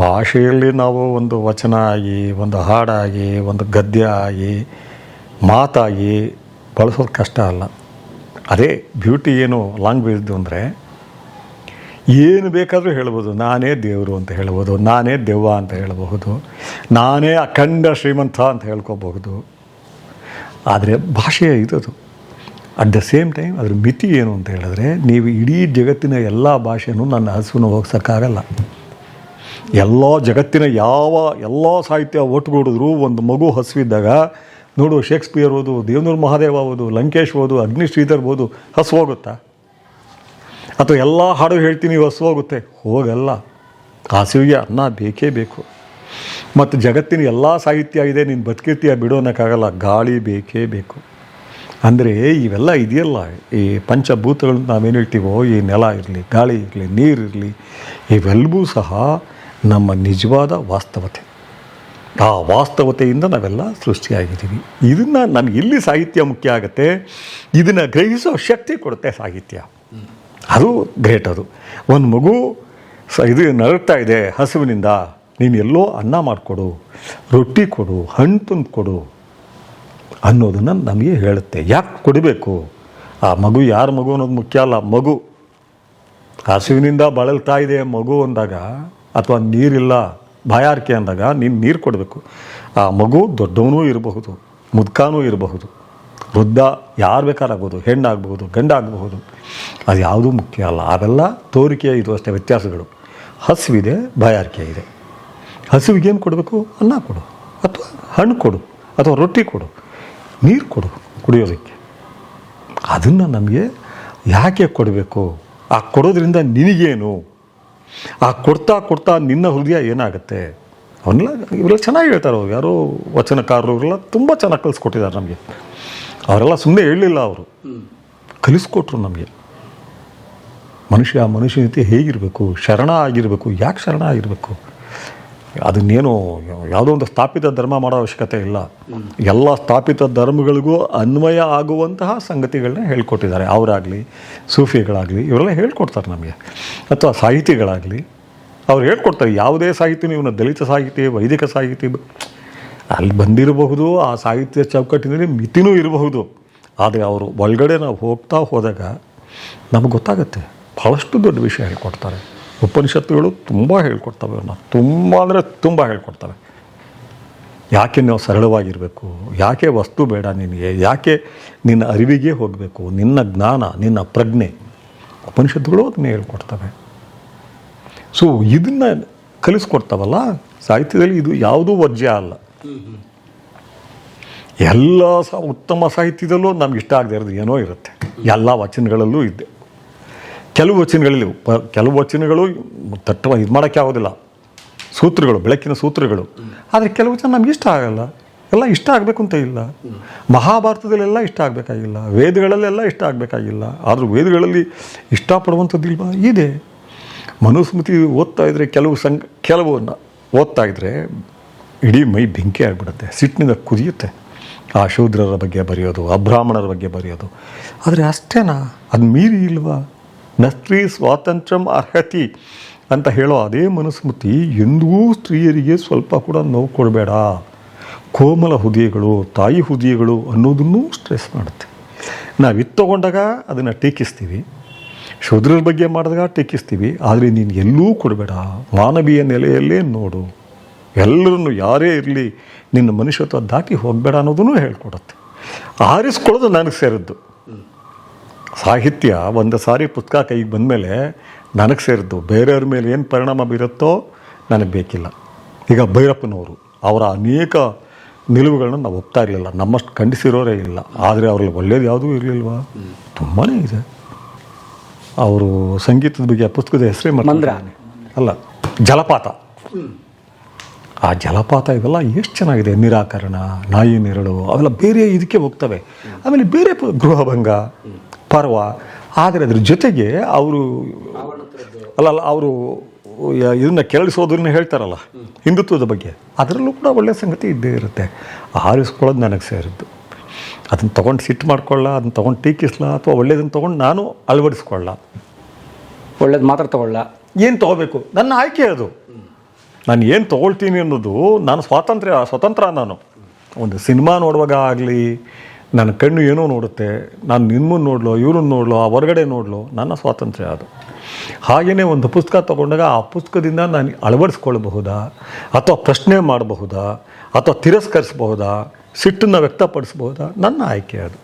ಭಾಷೆಯಲ್ಲಿ ನಾವು ಒಂದು ವಚನ ಆಗಿ, ಒಂದು ಹಾಡಾಗಿ, ಒಂದು ಗದ್ಯ ಆಗಿ, ಮಾತಾಗಿ ಬಳಸೋದು ಕಷ್ಟ ಅಲ್ಲ. ಅದೇ ಬ್ಯೂಟಿ ಏನು ಲ್ಯಾಂಗ್ವೇಜ್ದು ಅಂದರೆ ಏನು ಬೇಕಾದರೂ ಹೇಳ್ಬೋದು. ನಾನೇ ದೇವರು ಅಂತ ಹೇಳ್ಬೋದು, ನಾನೇ ದೆವ್ವ ಅಂತ ಹೇಳಬಹುದು, ನಾನೇ ಅಖಂಡ ಶ್ರೀಮಂತ ಅಂತ ಹೇಳ್ಕೋಬಹುದು. ಆದರೆ ಭಾಷೆಯ ಇದದು. ಅಟ್ ದ ಸೇಮ್ ಟೈಮ್ ಅದ್ರ ಮಿತಿ ಏನು ಅಂತ ಹೇಳಿದ್ರೆ, ನೀವು ಇಡೀ ಜಗತ್ತಿನ ಎಲ್ಲ ಭಾಷೆನೂ ನನ್ನ ಹಸುವನ್ನು ಹೋಗ್ಸೋಕ್ಕಾಗಲ್ಲ. ಎಲ್ಲ ಜಗತ್ತಿನ ಎಲ್ಲ ಸಾಹಿತ್ಯ ಒಟ್ಟುಗೂಡಿದ್ರು ಒಂದು ಮಗು ಹಸುವಿದ್ದಾಗ ನೋಡು, ಶೇಕ್ಸ್ಪಿಯರ್ ಓದು, ದೇವನೂರು ಮಹಾದೇವ ಓದು, ಲಂಕೇಶ್ ಓದು, ಅಗ್ನಿ ಶ್ರೀಧರ್ ಓದು, ಹಸು ಹೋಗುತ್ತಾ? ಅಥವಾ ಎಲ್ಲ ಹಾಡು ಹೇಳ್ತೀನಿ ಹಸು ಹೋಗುತ್ತೆ? ಹೋಗಲ್ಲ. ಹಸುವಿಗೆ ಅನ್ನ ಬೇಕೇ ಬೇಕು. ಮತ್ತು ಜಗತ್ತಿನ ಎಲ್ಲ ಸಾಹಿತ್ಯ ಇದೆ, ನೀನು ಬದುಕಿರ್ತೀಯ ಬಿಡೋನಕ್ಕಾಗಲ್ಲ, ಗಾಳಿ ಬೇಕೇ ಬೇಕು. ಅಂದರೆ ಇವೆಲ್ಲ ಇದೆಯಲ್ಲ, ಈ ಪಂಚಭೂತಗಳು ನಾವೇನು ಹೇಳ್ತೀವೋ, ಈ ನೆಲ ಇರಲಿ, ಗಾಳಿ ಇರಲಿ, ನೀರಿರಲಿ, ಇವೆಲ್ಲವೂ ಸಹ ನಮ್ಮ ನಿಜವಾದ ವಾಸ್ತವತೆ. ಆ ವಾಸ್ತವತೆಯಿಂದ ನಾವೆಲ್ಲ ಸೃಷ್ಟಿಯಾಗಿದ್ದೀವಿ. ಇದನ್ನು ನನಗೆ ಇಲ್ಲಿ ಸಾಹಿತ್ಯ ಮುಖ್ಯ ಆಗುತ್ತೆ. ಇದನ್ನು ಗ್ರಹಿಸೋ ಶಕ್ತಿ ಕೊಡುತ್ತೆ ಸಾಹಿತ್ಯ. ಅದು ಗ್ರೇಟ್. ಅದು ಒಂದು ಮಗು ಇದು ನರಳ್ತಾ ಇದೆ ಹಸುವಿನಿಂದ, ನೀನು ಎಲ್ಲೋ ಅನ್ನ ಮಾಡಿಕೊಡು, ರೊಟ್ಟಿ ಕೊಡು, ಹಣ್ಣು ತಂದು ಕೊಡು ಅನ್ನೋದನ್ನು ನಮಗೆ ಹೇಳುತ್ತೆ. ಯಾಕೆ ಕೊಡಬೇಕು? ಆ ಮಗು ಯಾರ ಮಗು ಅನ್ನೋದು ಮುಖ್ಯ ಅಲ್ಲ. ಮಗು ಹಸುವಿನಿಂದ ಬಳಲ್ತಾ ಇದೆ ಮಗು ಅಂದಾಗ, ಅಥವಾ ನೀರಿಲ್ಲ ಬಾಯಾರಿಕೆ ಅಂದಾಗ ನೀನು ನೀರು ಕೊಡಬೇಕು. ಆ ಮಗು ದೊಡ್ಡವನೂ ಇರಬಹುದು, ಮುದುಕನೂ ಇರಬಹುದು, ವೃದ್ಧ ಯಾರು ಬೇಕಾರಾಗ್ಬೋದು, ಹೆಣ್ಣಾಗಬಹುದು, ಗಂಡಾಗಬಹುದು. ಅದು ಯಾವುದೂ ಮುಖ್ಯ ಅಲ್ಲ. ಅವೆಲ್ಲ ತೋರಿಕೆ ಇದು ಅಷ್ಟೇ ವ್ಯತ್ಯಾಸಗಳು. ಹಸುವಿದೆ, ಬಾಯಾರಿಕೆ ಇದೆ. ಹಸುವಿಗೇನು ಕೊಡಬೇಕು? ಅನ್ನ ಕೊಡು, ಅಥವಾ ಹಣ್ಣು ಕೊಡು, ಅಥವಾ ರೊಟ್ಟಿ ಕೊಡು, ನೀರು ಕೊಡು ಕುಡಿಯೋದಕ್ಕೆ. ಅದನ್ನು ನಮಗೆ ಯಾಕೆ ಕೊಡಬೇಕು? ಆ ಕೊಡೋದ್ರಿಂದ ನಿನಗೇನು? ಆ ಕೊಡ್ತಾ ಕೊಡ್ತಾ ನಿನ್ನ ಹೃದಯ ಏನಾಗುತ್ತೆ? ಅವನ್ನೆಲ್ಲ ಇವರೆಲ್ಲ ಚೆನ್ನಾಗಿ ಹೇಳ್ತಾರೆ. ಅವ್ರು ಯಾರೋ ವಚನಕಾರರು ಇವರೆಲ್ಲ ತುಂಬ ಚೆನ್ನಾಗಿ ಕಲಿಸ್ಕೊಟ್ಟಿದ್ದಾರೆ ನಮಗೆ. ಅವರೆಲ್ಲ ಸುಮ್ಮನೆ ಹೇಳಲಿಲ್ಲ, ಅವರು ಕಲಿಸ್ಕೊಟ್ರು ನಮಗೆ. ಮನುಷ್ಯನತೆ ಹೇಗಿರಬೇಕು, ಶರಣ ಆಗಿರಬೇಕು. ಯಾಕೆ ಶರಣ ಆಗಿರಬೇಕು? ಅದನ್ನೇನು ಯಾವುದೋ ಒಂದು ಸ್ಥಾಪಿತ ಧರ್ಮ ಮಾಡೋ ಅವಶ್ಯಕತೆ ಇಲ್ಲ. ಎಲ್ಲ ಸ್ಥಾಪಿತ ಧರ್ಮಗಳಿಗೂ ಅನ್ವಯ ಆಗುವಂತಹ ಸಂಗತಿಗಳನ್ನ ಹೇಳ್ಕೊಟ್ಟಿದ್ದಾರೆ. ಅವರಾಗಲಿ, ಸೂಫಿಗಳಾಗಲಿ, ಇವರೆಲ್ಲ ಹೇಳ್ಕೊಡ್ತಾರೆ ನಮಗೆ. ಅಥವಾ ಸಾಹಿತಿಗಳಾಗಲಿ ಅವ್ರು ಹೇಳ್ಕೊಡ್ತಾರೆ. ಯಾವುದೇ ಸಾಹಿತ್ಯ, ನೀವು ದಲಿತ ಸಾಹಿತ್ಯ, ವೈದಿಕ ಸಾಹಿತ್ಯ, ಅಲ್ಲಿ ಬಂದಿರಬಹುದು. ಆ ಸಾಹಿತ್ಯ ಚೌಕಟ್ಟಿನಲ್ಲಿ ಮಿತಿನೂ ಇರಬಹುದು. ಆದರೆ ಅವರು ಒಳಗಡೆ ನಾವು ಹೋಗ್ತಾ ಹೋದಾಗ ನಮಗೆ ಗೊತ್ತಾಗುತ್ತೆ. ಭಾಳಷ್ಟು ದೊಡ್ಡ ವಿಷಯ ಹೇಳ್ಕೊಡ್ತಾರೆ. ಉಪನಿಷತ್ತುಗಳು ತುಂಬ ಹೇಳ್ಕೊಡ್ತವೆ. ಅವನ್ನ ತುಂಬ ಅಂದರೆ ತುಂಬ ಹೇಳ್ಕೊಡ್ತವೆ. ಯಾಕೆ ನಾವು ಸರಳವಾಗಿರಬೇಕು, ಯಾಕೆ ವಸ್ತು ಬೇಡ ನಿನಗೆ, ಯಾಕೆ ನಿನ್ನ ಅರಿವಿಗೆ ಹೋಗಬೇಕು, ನಿನ್ನ ಜ್ಞಾನ, ನಿನ್ನ ಪ್ರಜ್ಞೆ, ಉಪನಿಷತ್ತುಗಳು ಅದನ್ನೇ ಹೇಳ್ಕೊಡ್ತವೆ. ಸೊ ಇದನ್ನು ಕಲಿಸ್ಕೊಡ್ತಾವಲ್ಲ ಸಾಹಿತ್ಯದಲ್ಲಿ. ಇದು ಯಾವುದೂ ವರ್ಜ್ಯ ಅಲ್ಲ. ಎಲ್ಲ ಉತ್ತಮ ಸಾಹಿತ್ಯದಲ್ಲೂ ನಮ್ಗೆ ಇಷ್ಟ ಆಗದೆ ಇರೋದು ಏನೋ ಇರುತ್ತೆ. ಎಲ್ಲ ವಚನಗಳಲ್ಲೂ ಇದೆ. ಕೆಲವು ವಚನಗಳು ಇದು ಮಾಡೋಕ್ಕೆ ಆಗೋದಿಲ್ಲ, ಸೂತ್ರಗಳು, ಬೆಳಕಿನ ಸೂತ್ರಗಳು. ಆದರೆ ಕೆಲವು ವಚನ ನಮ್ಗೆ ಇಷ್ಟ ಆಗಲ್ಲ. ಎಲ್ಲ ಇಷ್ಟ ಆಗಬೇಕು ಅಂತ ಇಲ್ಲ. ಮಹಾಭಾರತದಲ್ಲೆಲ್ಲ ಇಷ್ಟ ಆಗಬೇಕಾಗಿಲ್ಲ, ವೇದಗಳಲ್ಲೆಲ್ಲ ಇಷ್ಟ ಆಗಬೇಕಾಗಿಲ್ಲ. ಆದರೂ ವೇದಗಳಲ್ಲಿ ಇಷ್ಟಪಡುವಂಥದ್ದಿಲ್ವಾ? ಇದೆ. ಮನುಸ್ಮೃತಿ ಓದ್ತಾ ಇದ್ದರೆ ಕೆಲವನ್ನು ಓದ್ತಾ ಇದ್ದರೆ ಇಡೀ ಮೈ ಬೆಂಕಿ ಆಗಿಬಿಡುತ್ತೆ, ಸಿಟ್ಟಿನಿಂದ ಕುದಿಯುತ್ತೆ. ಆ ಶೂದ್ರರ ಬಗ್ಗೆ ಬರೆಯೋದು, ಅಬ್ರಾಹ್ಮಣರ ಬಗ್ಗೆ ಬರೆಯೋದು. ಆದರೆ ಅಷ್ಟೇನಾ? ಅದು ಮೀರಿ ಇಲ್ವಾ? ನಸ್ತ್ರೀ ಸ್ವಾತಂತ್ರ್ಯಂ ಅರ್ಹತಿ ಅಂತ ಹೇಳೋ ಅದೇ ಮನುಸ್ಮೃತಿ ಎಂದೂ ಸ್ತ್ರೀಯರಿಗೆ ಸ್ವಲ್ಪ ಕೂಡ ನೋವು ಕೊಡಬೇಡ, ಕೋಮಲ ಹೃದಯಗಳು, ತಾಯಿ ಹೃದಯಗಳು ಅನ್ನೋದನ್ನೂ ಸ್ಟ್ರೆಸ್ ಮಾಡುತ್ತೆ. ನಾವು ತಗೊಂಡಾಗ ಅದನ್ನು ಟೀಕಿಸ್ತೀವಿ, ಶೂದ್ರರ ಬಗ್ಗೆ ಮಾಡಿದಾಗ ಟೀಕಿಸ್ತೀವಿ. ಆದರೆ ನೀನು ಎಲ್ಲೂ ಕೊಡಬೇಡ, ಮಾನವೀಯ ನೆಲೆಯಲ್ಲೇ ನೋಡು, ಎಲ್ಲರನ್ನು ಯಾರೇ ಇರಲಿ ನಿನ್ನ ಮನುಷ್ಯತ್ವ ದಾಟಿ ಹೋಗಬೇಡ ಅನ್ನೋದನ್ನು ಹೇಳ್ಕೊಡುತ್ತೆ. ಆರಿಸ್ಕೊಳ್ಳೋದು ನನಗೆ ಸೇರಿದ್ದು. ಸಾಹಿತ್ಯ ಒಂದು ಸಾರಿ ಪುಸ್ತಕ ಕೈಗೆ ಬಂದಮೇಲೆ ನನಗೆ ಸೇರಿದ್ದು. ಬೇರೆಯವ್ರ ಮೇಲೆ ಏನು ಪರಿಣಾಮ ಬೀರುತ್ತೋ ನನಗೆ ಬೇಕಿಲ್ಲ. ಈಗ ಭೈರಪ್ಪನವರು ಅವರ ಅನೇಕ ನಿಲುವುಗಳನ್ನ ನಾವು ಒಪ್ತಾ ಇರಲಿಲ್ಲ, ನಮ್ಮಷ್ಟು ಖಂಡಿಸಿರೋರೇ ಇಲ್ಲ. ಆದರೆ ಅವರಲ್ಲಿ ಒಳ್ಳೇದು ಯಾವುದೂ ಇರಲಿಲ್ವಾ? ತುಂಬಾ ಇದೆ. ಅವರು ಸಂಗೀತದ ಬಗ್ಗೆ ಪುಸ್ತಕದ ಹೆಸರೇ ಮಂದ್ರ ಅಲ್ಲ, ಜಲಪಾತ. ಆ ಜಲಪಾತ ಇವೆಲ್ಲ ಎಷ್ಟು ಚೆನ್ನಾಗಿದೆ. ನಿರಾಕರಣ, ನಾಯಿ ನೆರಳು ಅವೆಲ್ಲ ಬೇರೆ ಇದಕ್ಕೆ ಹೋಗ್ತವೆ. ಆಮೇಲೆ ಬೇರೆ ಗೃಹಭಂಗ, ಪರ್ವ. ಆದರೆ ಅದ್ರ ಜೊತೆಗೆ ಅವರು ಅವರು ಇದನ್ನು ಕೆರಳಿಸೋದನ್ನ ಹೇಳ್ತಾರಲ್ಲ ಹಿಂದುತ್ವದ ಬಗ್ಗೆ, ಅದರಲ್ಲೂ ಕೂಡ ಒಳ್ಳೆಯ ಸಂಗತಿ ಇದ್ದೇ ಇರುತ್ತೆ. ಆರಿಸ್ಕೊಳ್ಳೋದು ನನಗೆ ಸೇರಿದ್ದು. ಅದನ್ನು ತೊಗೊಂಡು ಸಿಟ್ಟು ಮಾಡ್ಕೊಳ್ಳ, ಅದನ್ನು ತೊಗೊಂಡು ಟೀಕಿಸ್ಲ, ಅಥವಾ ಒಳ್ಳೇದನ್ನು ತೊಗೊಂಡು ನಾನು ಅಳವಡಿಸ್ಕೊಳ್ಳ. ಒಳ್ಳೇದು ಮಾತ್ರ ತಗೊಳ್ಳ. ಏನು ತೊಗೋಬೇಕು ನನ್ನ ಆಯ್ಕೆ ಅದು. ನಾನು ಏನು ತೊಗೊಳ್ತೀನಿ ಅನ್ನೋದು ನಾನು ಸ್ವತಂತ್ರ. ನಾನು ಒಂದು ಸಿನಿಮಾ ನೋಡುವಾಗ ಆಗಲಿ, ನನ್ನ ಕಣ್ಣು ಏನೋ ನೋಡುತ್ತೆ, ನಾನು ನಿಮ್ಮನ್ನು ನೋಡಲೋ ಇವ್ರನ್ನ ನೋಡಲೋ ಆ ಹೊರಗಡೆ ನೋಡಲೋ, ನನ್ನ ಸ್ವಾತಂತ್ರ್ಯ ಅದು. ಹಾಗೆಯೇ ಒಂದು ಪುಸ್ತಕ ತೊಗೊಂಡಾಗ ಆ ಪುಸ್ತಕದಿಂದ ನಾನು ಅಳವಡಿಸ್ಕೊಳ್ಬಹುದಾ, ಅಥವಾ ಪ್ರಶ್ನೆ ಮಾಡಬಹುದಾ, ಅಥವಾ ತಿರಸ್ಕರಿಸಬಹುದಾ, ಸಿಟ್ಟನ್ನು ವ್ಯಕ್ತಪಡಿಸಬಹುದಾ, ನನ್ನ ಆಯ್ಕೆ ಅದು.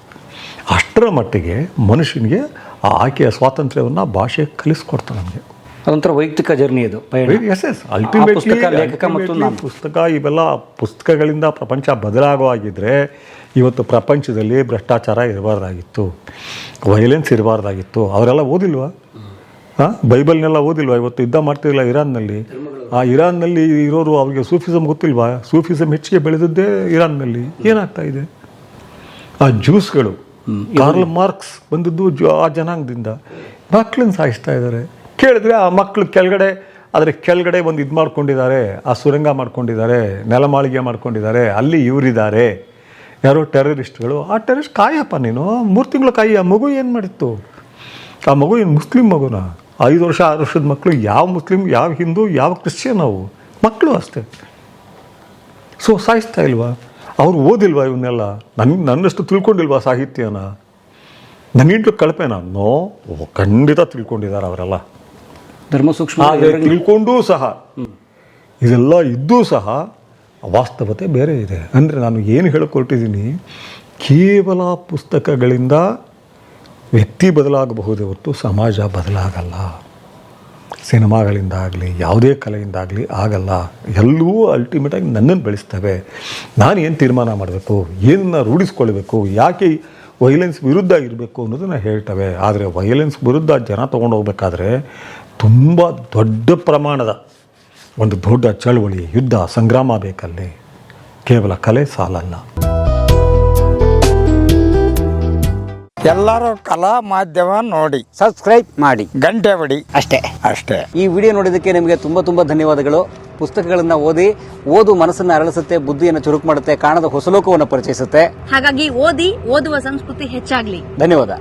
ಅಷ್ಟರ ಮಟ್ಟಿಗೆ ಮನುಷ್ಯನಿಗೆ ಆ ಆಯ್ಕೆಯ ಸ್ವಾತಂತ್ರ್ಯವನ್ನು ಭಾಷೆ ಕಲಿಸ್ಕೊಡ್ತಾನೆ ನಮಗೆ. ಅದೊಂಥರ ವೈಯಕ್ತಿಕ ಜರ್ನಿ ಅದು. ಪುಸ್ತಕ ಇವೆಲ್ಲ ಪುಸ್ತಕಗಳಿಂದ ಪ್ರಪಂಚ ಬದಲಾಗುವಾಗಿದ್ದರೆ ಇವತ್ತು ಪ್ರಪಂಚದಲ್ಲಿ ಭ್ರಷ್ಟಾಚಾರ ಇರಬಾರ್ದಾಗಿತ್ತು, ವೈಲೆನ್ಸ್ ಇರಬಾರ್ದಾಗಿತ್ತು. ಅವರೆಲ್ಲ ಓದಿಲ್ವಾ? ಬೈಬಲ್ನೆಲ್ಲ ಓದಿಲ್ವಾ? ಇವತ್ತು ಯುದ್ಧ ಮಾಡ್ತಿರಲಿಲ್ಲ ಇರಾನ್ನಲ್ಲಿ. ಆ ಇರಾನ್ನಲ್ಲಿ ಇರೋರು ಅವ್ರಿಗೆ ಸೂಫಿಸಮ್ ಗೊತ್ತಿಲ್ವಾ? ಸೂಫಿಸಮ್ ಹೆಚ್ಚಿಗೆ ಬೆಳೆದದ್ದೇ ಇರಾನ್ನಲ್ಲಿ. ಏನಾಗ್ತಾ ಇದೆ? ಆ ಜ್ಯೂಸ್ಗಳು, ಕಾರ್ಲ್ ಮಾರ್ಕ್ಸ್ ಬಂದದ್ದು ಆ ಜನಾಂಗದಿಂದ. ಮಕ್ಕಳನ್ನ ಸಾಯಿಸ್ತಾ ಇದ್ದಾರೆ. ಕೇಳಿದ್ರೆ ಆ ಮಕ್ಕಳು ಕೆಳಗಡೆ ಒಂದು ಇದು ಮಾಡ್ಕೊಂಡಿದ್ದಾರೆ, ಆ ಸುರಂಗ ಮಾಡ್ಕೊಂಡಿದ್ದಾರೆ, ನೆಲಮಾಳಿಗೆ ಮಾಡ್ಕೊಂಡಿದ್ದಾರೆ, ಅಲ್ಲಿ ಇವರಿದ್ದಾರೆ ಯಾರೋ ಟೆರರಿಸ್ಟ್ಗಳು. ಆ ಟೆರರಿಸ್ಟ್ ಕಾಯಪ್ಪ ನೀನು, 3 ತಿಂಗಳು ಕಾಯಿ. ಆ ಮಗು ಏನು ಮಾಡಿತ್ತು? ಆ ಮಗು ಏನು ಮುಸ್ಲಿಂ ಮಗುನ? 5 ವರ್ಷ 6 ವರ್ಷದ ಮಕ್ಕಳು ಯಾವ ಮುಸ್ಲಿಂ, ಯಾವ ಹಿಂದೂ, ಯಾವ ಕ್ರಿಶ್ಚಿಯನ್, ಅವು ಮಕ್ಕಳು ಅಷ್ಟೇ. ಸೊ ಸಾಯಿಸ್ತಾ ಇಲ್ವಾ? ಅವ್ರು ಓದಿಲ್ವಾ ಇವನ್ನೆಲ್ಲ? ನನ್ನಷ್ಟು ತಿಳ್ಕೊಂಡಿಲ್ವಾ ಸಾಹಿತ್ಯನ? ನನಗಿಂಟು ಕಳಪೆನಾ? ನೋ, ಖಂಡಿತ ತಿಳ್ಕೊಂಡಿದ್ದಾರೆ ಅವರೆಲ್ಲ. ಧರ್ಮ ಸೂಕ್ಷ್ಮ ತಿಳ್ಕೊಂಡೂ ಸಹ, ಇದೆಲ್ಲ ಇದ್ದೂ ಸಹ ವಾಸ್ತವತೆ ಬೇರೆ ಇದೆ. ಅಂದರೆ ನಾನು ಏನು ಹೇಳಿಕೊಟ್ಟಿದ್ದೀನಿ, ಕೇವಲ ಪುಸ್ತಕಗಳಿಂದ ವ್ಯಕ್ತಿ ಬದಲಾಗಬಹುದೇ ಹೊರತು ಸಮಾಜ ಬದಲಾಗಲ್ಲ. ಸಿನಿಮಾಗಳಿಂದ ಆಗಲಿ, ಯಾವುದೇ ಕಲೆಯಿಂದಾಗಲಿ ಆಗಲ್ಲ. ಎಲ್ಲವೂ ಅಲ್ಟಿಮೇಟಾಗಿ ನನ್ನನ್ನು ಬೆಳೆಸ್ತವೆ. ನಾನು ಏನು ತೀರ್ಮಾನ ಮಾಡಬೇಕು, ಏನನ್ನ ರೂಢಿಸ್ಕೊಳ್ಬೇಕು, ಯಾಕೆ ವೈಲೆನ್ಸ್ ವಿರುದ್ಧ ಇರಬೇಕು ಅನ್ನೋದನ್ನು ಹೇಳ್ತವೆ. ಆದರೆ ವೈಲೆನ್ಸ್ ವಿರುದ್ಧ ಜನ ತೊಗೊಂಡು ಹೋಗ್ಬೇಕಾದ್ರೆ ತುಂಬ ದೊಡ್ಡ ಪ್ರಮಾಣದ ಒಂದು ದೊಡ್ಡ ಚಳವಳಿ, ಯುದ್ಧ, ಸಂಗ್ರಾಮ ಬೇಕಲ್ಲಿ. ಕೇವಲ ಕಲೆ ಸಾಲಲ್ಲ. ಎಲ್ಲರೂ ಕಲಾ ಮಾಧ್ಯಮ ನೋಡಿ, ಸಬ್ಸ್ಕ್ರೈಬ್ ಮಾಡಿ, ಗಂಟೆ ಹೊಡಿ. ಅಷ್ಟೇ. ಈ ವಿಡಿಯೋ ನೋಡಿದ್ದಕ್ಕೆ ನಿಮಗೆ ತುಂಬ ಧನ್ಯವಾದಗಳು. ಪುಸ್ತಕಗಳನ್ನು ಓದು ಮನಸ್ಸನ್ನು ಅರಳಿಸುತ್ತೆ, ಬುದ್ಧಿಯನ್ನು ಚುರುಕು ಮಾಡುತ್ತೆ, ಕಾಣದ ಹೊಸ ಲೋಕವನ್ನು ಪರಿಚಯಿಸುತ್ತೆ. ಹಾಗಾಗಿ ಓದುವ ಸಂಸ್ಕೃತಿ ಹೆಚ್ಚಾಗ್ಲಿ. ಧನ್ಯವಾದ.